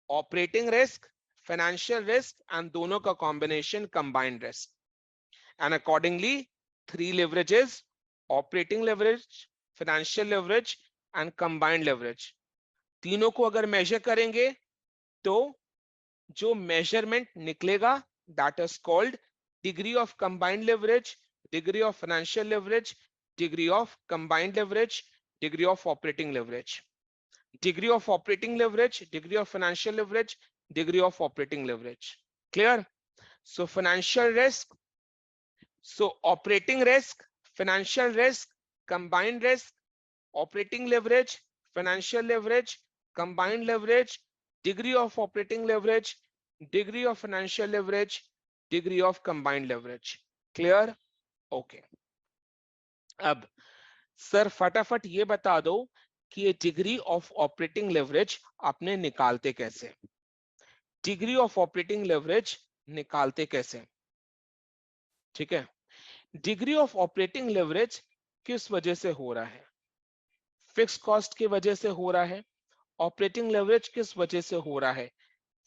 operating risk, financial risk, and दोनों का combination combined risk. And accordingly, three leverages: operating leverage, financial leverage and combined leverage. तीनों को अगर मेजर करेंगे, तो जो मेजरमेंट निकलेगा, that is called degree of combined leverage, degree of financial leverage, degree of combined leverage, degree of operating leverage. Degree of operating leverage, degree of financial leverage, degree of operating leverage. Clear? So financial risk, so operating risk, financial risk, combined risk, operating leverage, financial leverage, combined leverage, degree of operating leverage, degree of financial leverage, degree of combined leverage. Clear? Okay. अब sir फटाफट ये बता दो कि ये degree of operating leverage आपने निकालते कैसे? डिग्री ऑफ ऑपरेटिंग लेवरेज निकालते कैसे? ठीक है, डिग्री ऑफ ऑपरेटिंग लेवरेज किस वजह से हो रहा है? फिक्स कॉस्ट की वजह से हो रहा है। ऑपरेटिंग लेवरेज किस वजह से हो रहा है?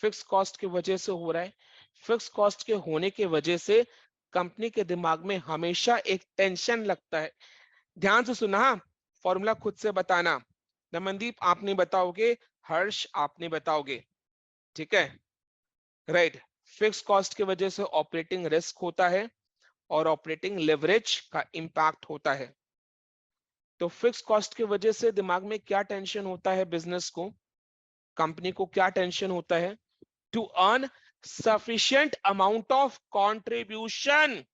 फिक्स कॉस्ट की वजह से हो रहा है। फिक्स कॉस्ट के होने की वजह से कंपनी के दिमाग में हमेशा एक टेंशन लगता है। ध्यान से सुना, फॉर्मूला खुद से बताना। नमनदीप आप नहीं बताओगे, हर्ष आप नहीं बताओगे, ठीक है? राइट। फिक्स कॉस्ट की वजह से ऑपरेटिंग रिस्क होता है और ऑपरेटिंग लेवरेज का इंपैक्ट होता है। तो फिक्स कॉस्ट की वजह से दिमाग में क्या टेंशन होता है बिजनेस को, कंपनी को क्या टेंशन होता है? To earn sufficient amount of contribution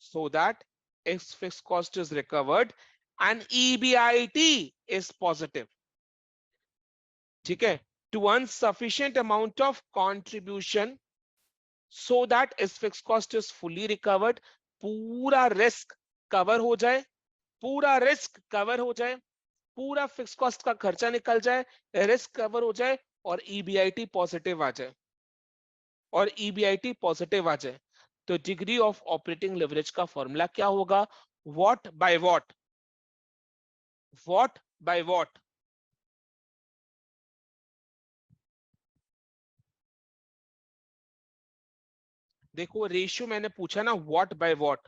so that its fixed cost is recovered and EBIT is positive, ठीक है? To earn sufficient amount of contribution so that its fixed cost is fully recovered, पूरा risk cover हो जाए, पूरा risk cover हो जाए, पूरा fix cost का खर्चा निकल जाए, रिस्क कवर हो जाए और ईबीआईटी पॉजिटिव आ जाए, और ईबीआईटी पॉजिटिव आ जाए, तो डिग्री ऑफ ऑपरेटिंग लेवरेज का फॉर्मूला क्या होगा? What by what? What by what? देखो रेशियो मैंने पूछा ना, व्हाट बाय व्हाट,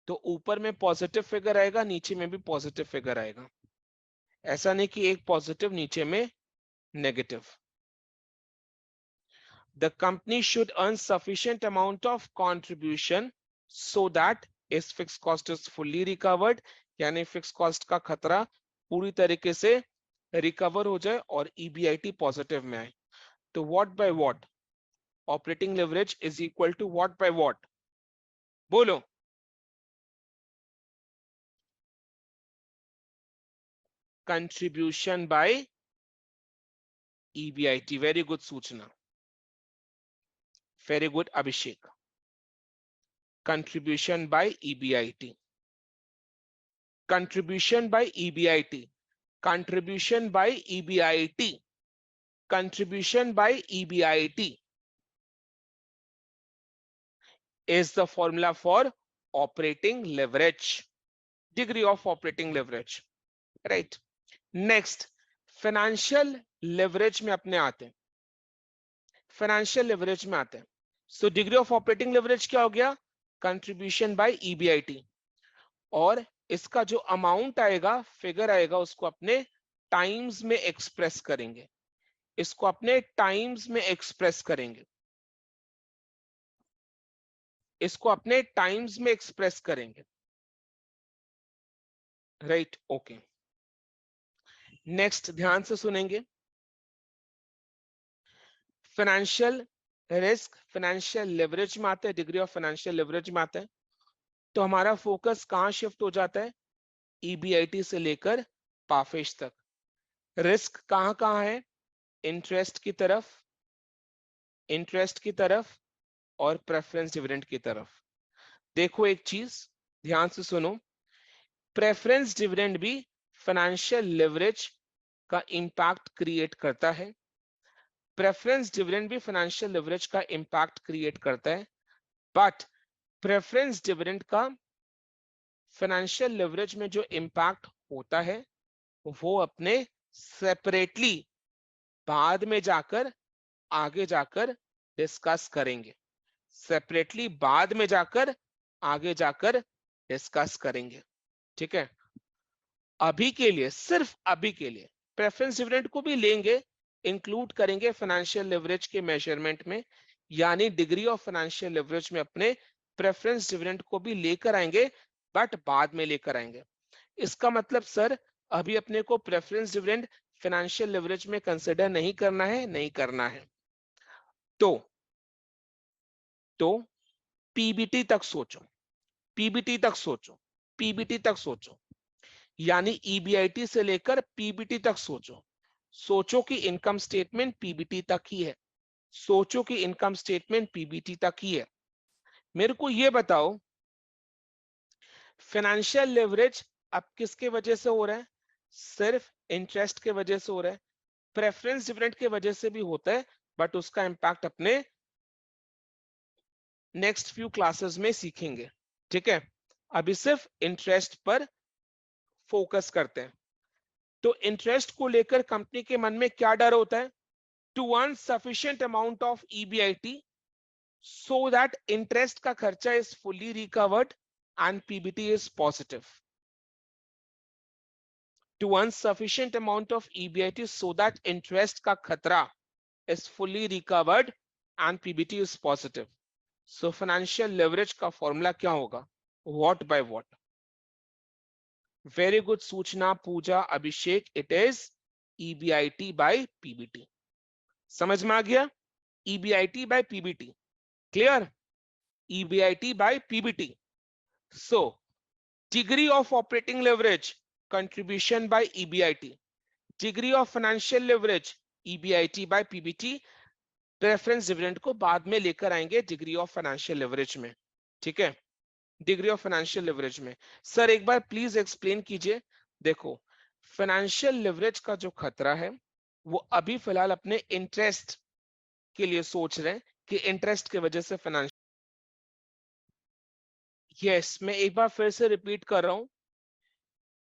तो ऊपर में पॉजिटिव फिगर आएगा, नीचे में भी पॉजिटिव फिगर आएगा। ऐसा नहीं कि एक पॉजिटिव नीचे में negative. The company should earn sufficient amount of contribution so that its fixed cost is fully recovered, यानी फिक्स कॉस्ट का खतरा पूरी तरीके से रिकवर हो जाए और ईबीआईटी पॉजिटिव में आए। तो what by what? Operating leverage is equal to what by what? बोलो। Contribution by EBIT. Very good Suchna, very good Abhishek. Contribution by EBIT, contribution by EBIT, contribution by EBIT, contribution by EBIT is the formula for operating leverage, degree of operating leverage, right? Next, financial leverage में अपने आते हैं, financial leverage में आते हैं। So degree of operating leverage क्या हो गया? Contribution by EBIT, और इसका जो अमाउंट आएगा, फिगर आएगा, उसको अपने टाइम्स में एक्सप्रेस करेंगे, इसको अपने टाइम्स में एक्सप्रेस करेंगे, इसको अपने टाइम्स में एक्सप्रेस करेंगे, राइट? ओके, नेक्स्ट ध्यान से सुनेंगे। फाइनेंशियल रिस्क, फाइनेंशियल लेवरेज में आते हैं, डिग्री ऑफ फाइनेंशियल लेवरेज में आते हैं, तो हमारा फोकस कहां शिफ्ट हो जाता है? ईबीआईटी से लेकर पाफेश तक। रिस्क कहां कहां है? इंटरेस्ट की तरफ, इंटरेस्ट की तरफ और प्रेफरेंस डिविडेंड की तरफ। देखो एक चीज ध्यान से सुनो, प्रेफरेंस डिविडेंड भी फाइनेंशियल लेवरेज का इंपैक्ट क्रिएट करता है, प्रेफरेंस डिविडेंड भी फाइनेंशियल लेवरेज का इंपैक्ट क्रिएट करता है, बट प्रेफरेंस डिविडेंड का फाइनेंशियल लेवरेज में जो इंपैक्ट होता है वो अपने सेपरेटली बाद में जाकर, आगे जाकर डिस्कस करेंगे, सेपरेटली बाद में जाकर, आगे जाकर डिस्कस करेंगे, ठीक है? अभी के लिए, सिर्फ अभी के लिए प्रेफरेंस डिविडेंड को भी लेंगे, इंक्लूड करेंगे फाइनेंशियल लेवरेज के मेजरमेंट में, यानी डिग्री ऑफ फाइनेंशियल लेवरेज में अपने प्रेफरेंस डिविडेंड को भी लेकर आएंगे, बट बाद में लेकर आएंगे। इसका मतलब सर अभी अपने को प्रेफरेंस डिविडेंड फाइनेंशियल लेवरेज में कंसिडर नहीं करना है, नहीं करना है। तो पीबीटी तक सोचो, पीबीटी तक सोचो, पीबीटी तक सोचो, यानी ईबीआईटी से लेकर पीबीटी तक सोचो। सोचो कि इनकम स्टेटमेंट पीबीटी तक ही है, सोचो कि इनकम स्टेटमेंट पीबीटी तक ही है। मेरे को ये बताओ, फाइनेंशियल लेवरेज अब किसके वजह से हो रहा है? सिर्फ इंटरेस्ट के वजह से हो रहा है। प्रेफरेंस डिविडेंड के वजह से भी होता है, बट उसका इंपैक्ट अपने नेक्स्ट फ्यू क्लासेस में सीखेंगे, ठीक है? अभी सिर्फ इंटरेस्ट पर फोकस करते हैं। तो इंटरेस्ट को लेकर कंपनी के मन में क्या डर होता है? To earn sufficient amount of EBIT so that interest का खर्चा is fully recovered and PBT is positive. To earn sufficient amount of EBIT so that interest का खतरा is fully recovered and PBT is positive. So financial leverage का formula क्या होगा? What by what? Very good, Suchna, Pooja, Abhishek. It is EBIT by PBT. समझ में आ गया? EBIT by PBT. Clear? EBIT by PBT. So, degree of operating leverage, contribution by EBIT. Degree of financial leverage, EBIT by PBT. Preference dividend को बाद में लेकर आएंगे degree of financial leverage में. ठीक है, डिग्री ऑफ फाइनेंशियल लेवरेज में. Sir एक बार प्लीज एक्सप्लेन कीजिए. देखो, फाइनेंशियल लेवरेज का जो खतरा है वो अभी फिलहाल अपने इंटरेस्ट के लिए सोच रहे हैं कि इंटरेस्ट की वजह से फाइनेंशियल. यस, मैं एक बार फिर से रिपीट कर रहा हूं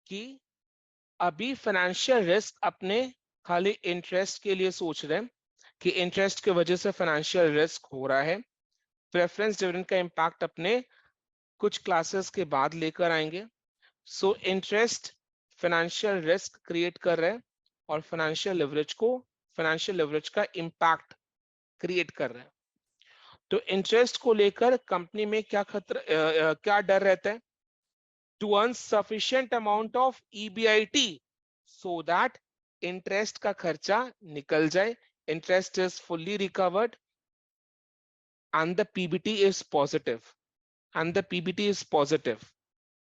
कि अभी फाइनेंशियल रिस्क अपने खाली इंटरेस्ट के लिए सोच रहे हैं कि इंटरेस्ट की वजह से फाइनेंशियल रिस्क हो रहा है. प्रेफरेंस डिविडेंड का इंपैक्ट अपने कुछ क्लासेस के बाद लेकर आएंगे. So interest financial risk create कर रहे हैं और फाइनेंशियल लेवरेज का इंपैक्ट क्रिएट कर रहे हैं. तो इंटरेस्ट को लेकर कंपनी में क्या खतरा, क्या डर रहता है? To earn sufficient amount of EBIT so that interest का खर्चा निकल जाए, interest is fully recovered and the PBT is positive,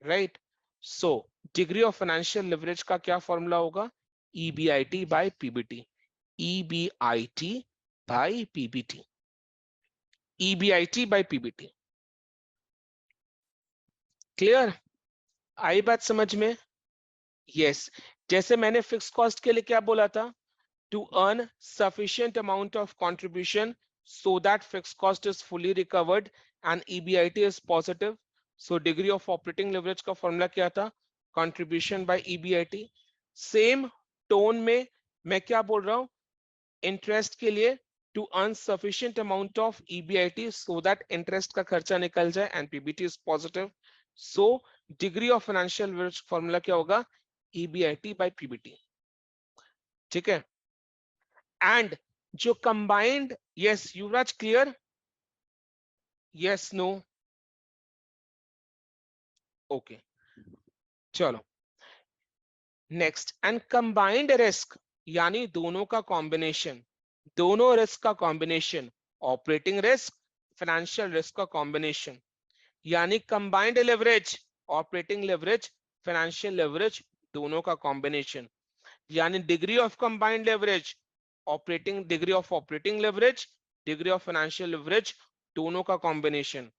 right? So degree of financial leverage का क्या फॉर्मूला होगा? EBIT by PBT. EBIT by PBT. EBIT by PBT. Clear? आई बात समझ में? यस, जैसे मैंने फिक्स कॉस्ट के लिए क्या बोला था? To earn sufficient amount of contribution so that fixed cost is fully recovered and EBIT is positive. So degree of operating leverage का formula क्या था? Contribution by EBIT. Same tone में मैं क्या बोल रहा हूँ? Interest के लिए to earn sufficient amount of EBIT so that interest का खर्चा निकल जाए and PBT is positive. So degree of financial leverage formula क्या होगा? EBIT by PBT. ठीक है? एंड जो combined, yes Yuvraj clear? Yes no? Okay, चलो नेक्स्ट. एंड कंबाइंड रिस्क यानी दोनों का कॉम्बिनेशन, दोनों रिस्क का combination, operating risk financial risk का कॉम्बिनेशन, यानी combined leverage, operating leverage, financial leverage, दोनों का कॉम्बिनेशन, यानी degree of combined leverage, operating degree of operating leverage, degree of financial leverage, दोनों का कॉम्बिनेशन.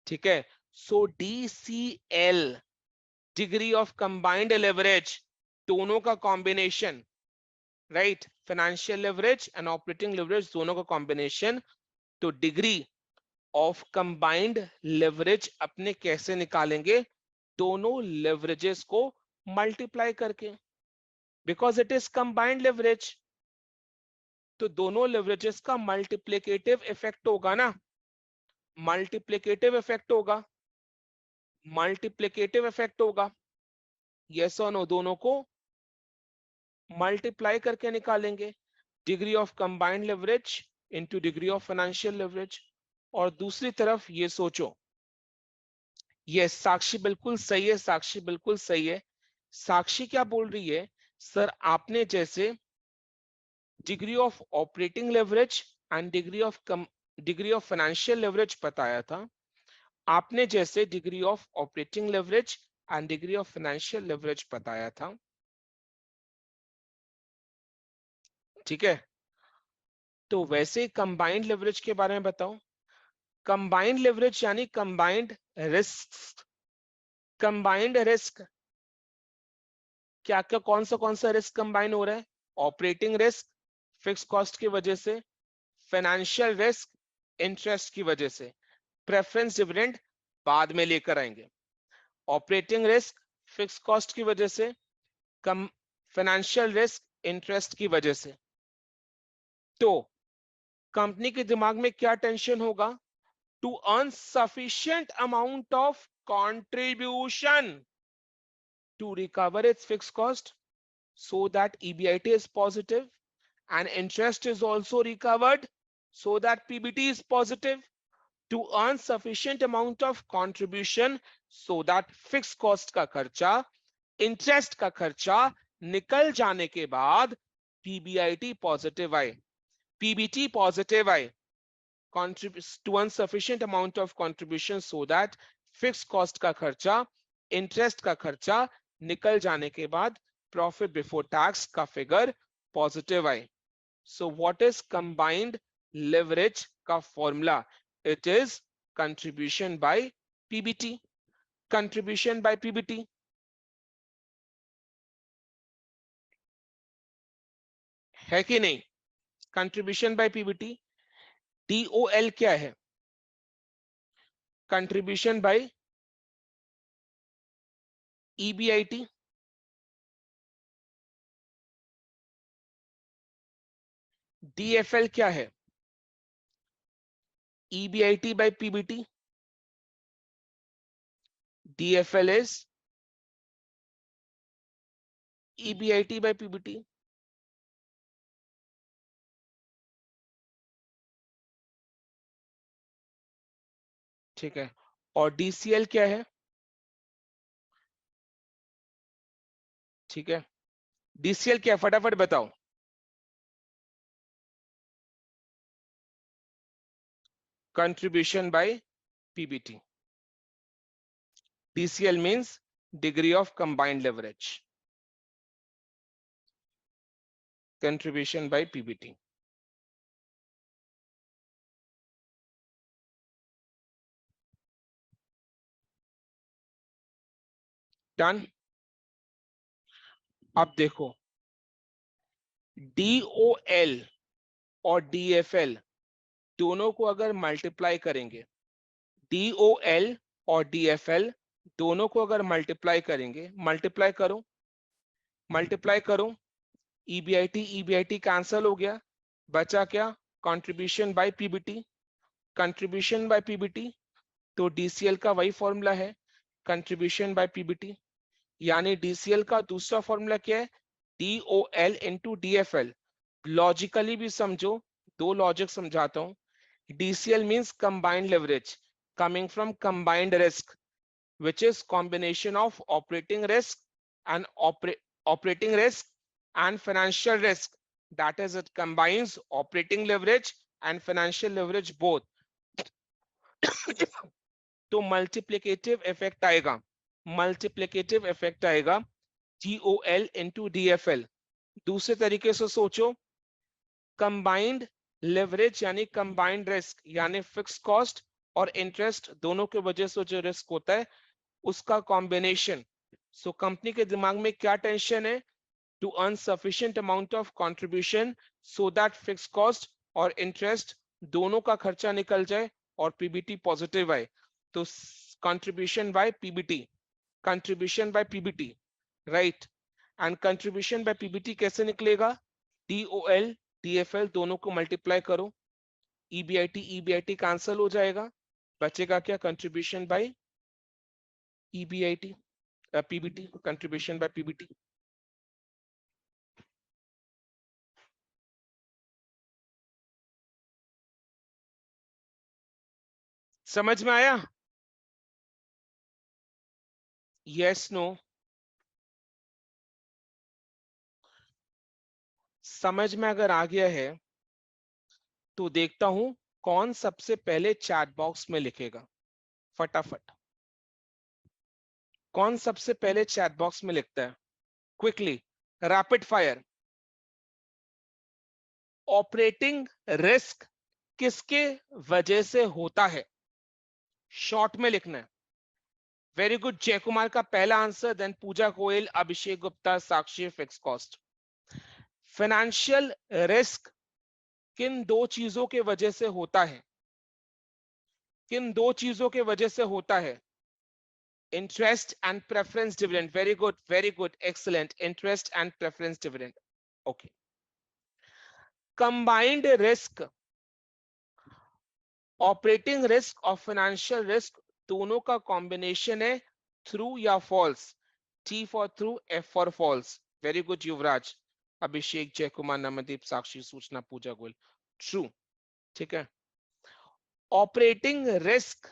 ठीक है, so DCL, degree of combined leverage, दोनों का combination, right? Financial leverage and operating leverage दोनों का कॉम्बिनेशन. तो डिग्री ऑफ कंबाइंड लेवरेज अपने कैसे निकालेंगे? दोनों लेवरेजेस को मल्टीप्लाई करके, because it is combined leverage. तो दोनों लेवरेजेस का मल्टीप्लिकेटिव इफेक्ट होगा ना, मल्टीप्लिकेटिव इफेक्ट होगा, मल्टीप्लिकेटिव इफेक्ट होगा. यस और नो? दोनों को मल्टीप्लाई करके निकालेंगे. Degree of combined leverage into degree of financial leverage. और दूसरी तरफ ये सोचो, ये साक्षी बिल्कुल सही है, साक्षी बिल्कुल सही है. साक्षी क्या बोल रही है? सर आपने जैसे degree of operating leverage and degree of financial leverage बताया था, आपने जैसे degree of operating leverage and degree of financial leverage बताया था. ठीक है, तो वैसे कंबाइंड लेवरेज के बारे में बताओ. कंबाइंड लेवरेज यानी कंबाइंड रिस्क. कंबाइंड रिस्क क्या क्या, कौन सा रिस्क कंबाइन हो रहा है? ऑपरेटिंग रिस्क फिक्स कॉस्ट की वजह से, फाइनेंशियल रिस्क इंटरेस्ट की वजह से. प्रेफरेंस डिविडेंड बाद में लेकर आएंगे. ऑपरेटिंग रिस्क फिक्स कॉस्ट की वजह से, कम फाइनेंशियल रिस्क इंटरेस्ट की वजह से. तो कंपनी के दिमाग में क्या टेंशन होगा? to earn sufficient amount of contribution to recover its fixed cost so that EBIT is positive and interest is also recovered so that PBT is positive, to earn sufficient amount of contribution so that fixed cost का खर्चा, interest का खर्चा निकल जाने के बाद PBIT positive आए, PBT positive आए, to earn sufficient amount of contribution so that fixed cost का खर्चा, इंटरेस्ट का खर्चा निकल जाने के बाद प्रॉफिट बिफोर टैक्स का फिगर पॉजिटिव आए. So what is combined leverage का formula? It is contribution by PBT. Contribution by PBT. है कि नहीं? Contribution by PBT. DOL क्या है? Contribution by EBIT. DFL क्या है? EBIT by PBT. DFL is EBIT by PBT. ठीक है. और DCL क्या है? ठीक है. DCL क्या, फटाफट बताओ. Contribution by PBT. DCL means degree of combined leverage. Contribution by PBT. Done. अब देखो, DOL और DFL दोनों को अगर मल्टीप्लाई करेंगे, DOL और DFL दोनों को अगर मल्टीप्लाई करेंगे, मल्टीप्लाई करो, मल्टीप्लाई करो, EBIT कैंसल हो गया, बचा क्या? Contribution by PBT. Contribution by PBT तो DCL का वही फॉर्मूला है, कंट्रीब्यूशन बाय PBT. यानी DCL का दूसरा फॉर्मूला क्या है? DOL into DFL. लॉजिकली भी समझो, दो लॉजिक समझाता हूं. DCL means combined leverage coming from combined risk, which is combination of operating risk and operating risk and financial risk. That is, it combines operating leverage and financial leverage both. तो multiplicative effect आएगा, multiplicative effect आएगा DOL into DFL. दूसरे तरीके से सोचो, combined leverage यानी combined risk यानी fix cost और इंटरेस्ट दोनों के वजह से जो रिस्क होता है उसका कॉम्बिनेशन. सो कंपनी के दिमाग में क्या टेंशन है? To earn sufficient amount of contribution so that fix cost और इंटरेस्ट दोनों का खर्चा निकल जाए और पीबीटी पॉजिटिव आए. तो contribution by PBT, contribution by PBT, right. And contribution by PBT कैसे निकलेगा? DOL DFL दोनों को मल्टीप्लाई करो, EBIT कैंसल हो जाएगा, बचेगा क्या? Contribution by EBIT, PBT, contribution by PBT. समझ में आया? Yes no? समझ में अगर आ गया है तो देखता हूं कौन सबसे पहले चैट बॉक्स में लिखेगा. फटाफट कौन सबसे पहले चैट बॉक्स में लिखता है? Quickly, rapid fire. Operating risk किसके वजह से होता है? शॉर्ट में लिखना है. Very good. जय कुमार का पहला आंसर, देन पूजा गोयल, अभिषेक गुप्ता, साक्षी, फिक्स कॉस्ट. फाइनेंशियल रिस्क किन दो चीजों के वजह से होता है? किन दो चीजों के वजह से होता है? Interest and preference dividend. Very good, excellent. Interest and preference dividend. Okay. Combined risk operating risk और फाइनेंशियल रिस्क दोनों का कॉम्बिनेशन है थ्रू या false. T for true, F for false. Very good Yuvraj, Abhishek, Jay Kumar, नमदीप, साक्षी, सूचना, पूजा गोयल। ट्रू। ठीक है। ऑपरेटिंग रिस्क,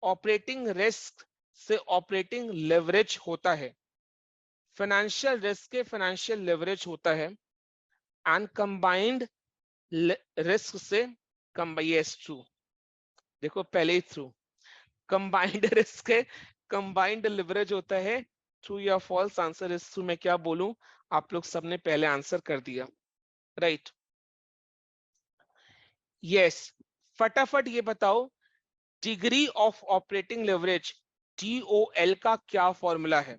ऑपरेटिंग रिस्क से operating leverage होता है, फाइनेंशियल रिस्क के फाइनेंशियल लेवरेज होता है, एंड कंबाइंड रिस्क से यस ट्रू। देखो पहले ही थ्रू। कंबाइंड रिस्क है, कंबाइंड लिवरेज होता है। ट्रू या फॉल्स? Answer is true. मैं क्या बोलूं, आप लोग सबने पहले आंसर कर दिया, राइट। यस, फटाफट ये बताओ, degree of operating leverage DOL का क्या फॉर्मूला है?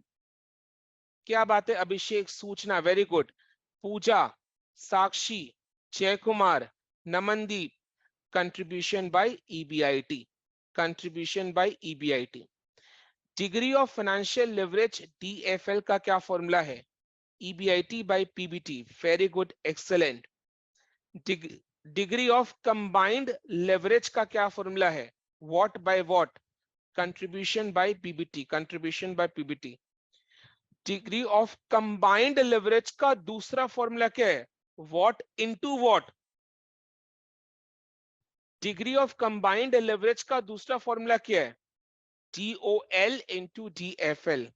क्या बात है अभिषेक, सूचना, very good, Pooja, Sakshi, Jai Kumar, Namandeep, contribution by EBIT, contribution by EBIT। Degree of financial leverage DFL का क्या फॉर्मूला है? EBIT by PBT। Very good, excellent. Degree of combined leverage का क्या फॉर्मूला है? What by what? Contribution by PBT, contribution by PBT। Degree of combined leverage का दूसरा formula क्या है? What into what? Degree of combined leverage का दूसरा formula क्या है? DOL into DFL,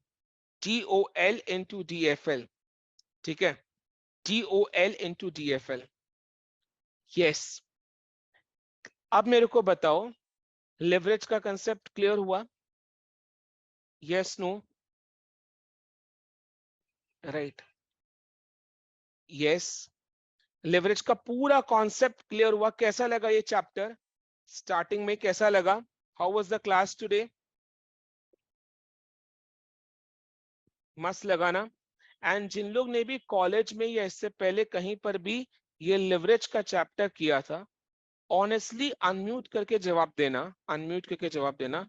DOL into DFL। ठीक है, DOL इंटू DFL। यस, अब मेरे को बताओ, लेवरेज का कंसेप्ट क्लियर हुआ? Yes, no? Right, yes. Leverage का पूरा कॉन्सेप्ट क्लियर हुआ? कैसा लगा ये चैप्टर स्टार्टिंग में, कैसा लगा? How was the class today? मस्त लगा ना? एंड जिन लोग ने भी कॉलेज में या इससे पहले कहीं पर भी ये लेवरेज का चैप्टर किया था, ऑनेस्टली अनम्यूट करके जवाब देना, अनम्यूट करके जवाब देना।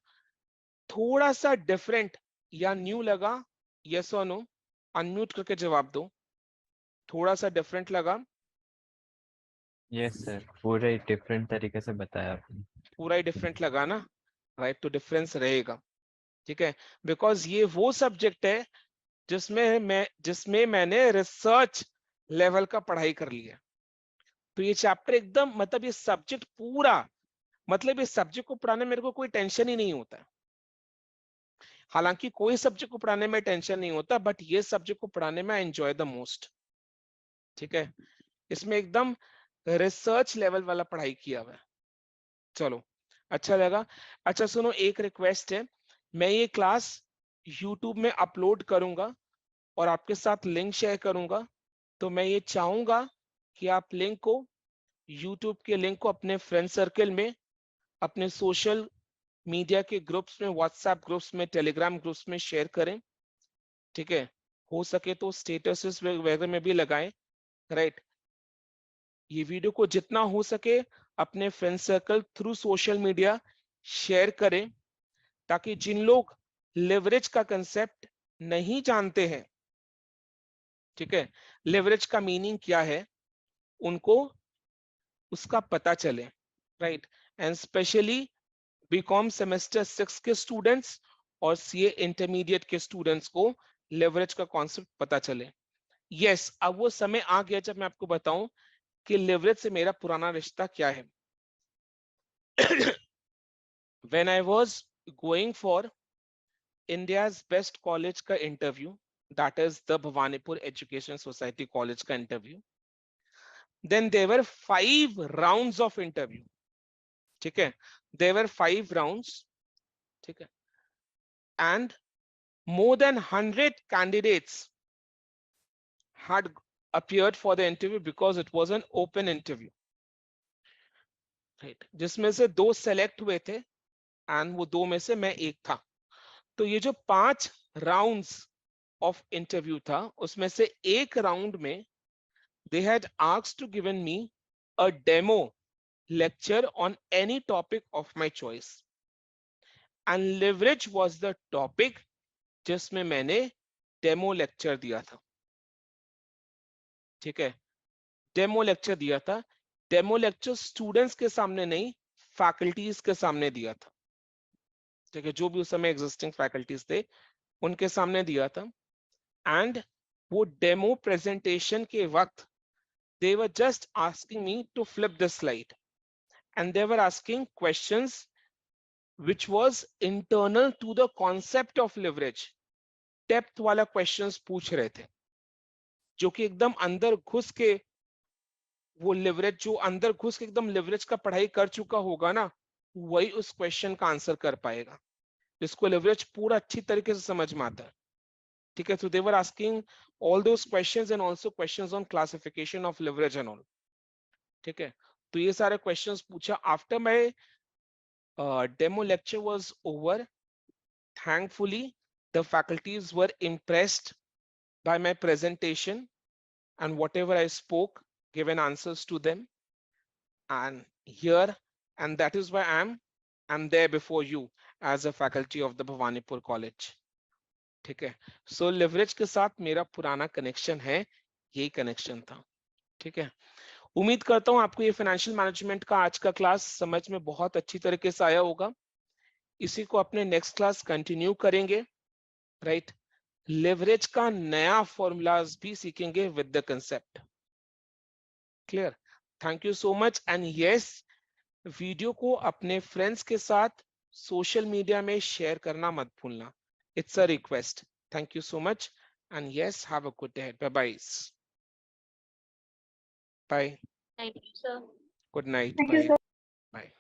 थोड़ा सा डिफरेंट या न्यू लगा? यस और नो? अनम्यूट करके जवाब दो। थोड़ा सा डिफरेंट लगा? यस सर, पूरे डिफरेंट तरीके से बताया आपने। पूरा ही डिफरेंट लगा ना? राइट, तो डिफरेंस रहेगा। ठीक है, बिकॉज ये वो सब्जेक्ट है जिसमें मैंने रिसर्च लेवल का पढ़ाई कर लिया। तो ये चैप्टर एकदम, मतलब ये सब्जेक्ट पूरा, मतलब इस सब्जेक्ट को पढ़ाने में मेरे को कोई टेंशन ही नहीं होता। हालांकि कोई सब्जेक्ट को पढ़ाने में टेंशन नहीं होता, बट ये सब्जेक्ट को पढ़ाने में आई एंजॉय द मोस्ट। ठीक है, इसमें एकदम रिसर्च लेवल वाला पढ़ाई किया हुआ है। चलो, अच्छा लगा। अच्छा सुनो, एक रिक्वेस्ट है, मैं ये क्लास यूट्यूब में अपलोड करूंगा और आपके साथ लिंक शेयर करूंगा। तो मैं ये चाहूंगा कि आप लिंक को, यूट्यूब के लिंक को अपने फ्रेंड सर्कल में, अपने सोशल मीडिया के ग्रुप्स में, व्हाट्सएप ग्रुप्स में, टेलीग्राम ग्रुप्स में शेयर करें। ठीक है, हो सके तो स्टेटस वगैरह में भी लगाएं, राइट। ये वीडियो को जितना हो सके अपने friend circle through social media share करें, ताकि जिन लोग लेवरेज का कंसेप्ट नहीं जानते हैं, ठीक है, लेवरेज का मीनिंग क्या है, उनको उसका पता चले, right. And specially BCom semester 6 के स्टूडेंट्स और CA इंटरमीडिएट के स्टूडेंट्स को लेवरेज का कॉन्सेप्ट पता चले। यस, अब वो समय आ गया जब मैं आपको बताऊं कि लेवरेज से मेरा पुराना रिश्ता क्या है। When I was going for India's best college का interview, that is the Bhawanipur Education Society college का interview, then there were 5 rounds of interview. ठीक है, there were 5 rounds. ठीक है, and more than 100 candidates had appeared for the interview because it was an open interview, right? जिसमें से 2 select हुए थे and वो 2 में से मैं एक था। तो ये जो 5 राउंड्स ऑफ इंटरव्यू था, उसमें से एक राउंड में they had asked to given me a demo lecture on any topic of my choice, and leverage was the topic जिसमें मैंने डेमो लेक्चर दिया था। ठीक है, डेमो लेक्चर दिया था। डेमो लेक्चर स्टूडेंट्स के सामने नहीं, फैकल्टीज के सामने दिया था, ठीक है, जो भी उस समय एग्जिस्टिंग फैकल्टीज थे उनके सामने दिया था। एंड वो डेमो प्रेजेंटेशन के वक्त they were just asking me to flip the slide and they were asking questions which was internal to the concept of leverage, depth वाला क्वेश्चंस पूछ रहे थे, जो कि एकदम अंदर घुस के वो लिवरेज, जो अंदर घुस के एकदम लिवरेज का पढ़ाई कर चुका होगा ना, वही उस क्वेश्चन का आंसर कर पाएगा, जिसको लिवरेज पूरा अच्छी तरीके से समझ में आता है, ठीक है। So they were asking all those questions and also questions on classification of leverage and all, ठीक है। तो ये सारे क्वेश्चंस पूछा। After my demo lecture was over, thankfully the faculties were impressed by my presentation and whatever I spoke, given answers to them, and here, and that is why I'm there before you as a faculty of the Bhawanipur College, ठीक है। सो leverage के साथ मेरा पुराना connection है, यही connection था, ठीक है। उम्मीद करता हूं आपको ये फाइनेंशियल मैनेजमेंट का आज का क्लास समझ में बहुत अच्छी तरीके से आया होगा। इसी को अपने नेक्स्ट क्लास कंटिन्यू करेंगे, राइट। लेवरेज का नया फॉर्मूलाज भी सीखेंगे with the concept, clear. Thank you so much. And yes, video को अपने फ्रेंड्स के साथ सोशल मीडिया में शेयर करना मत भूलना, it's a request. Thank you so much and yes, have a good day. Bye bye. Bye. Thank you, sir. Good night. Thank you, bye sir. Bye.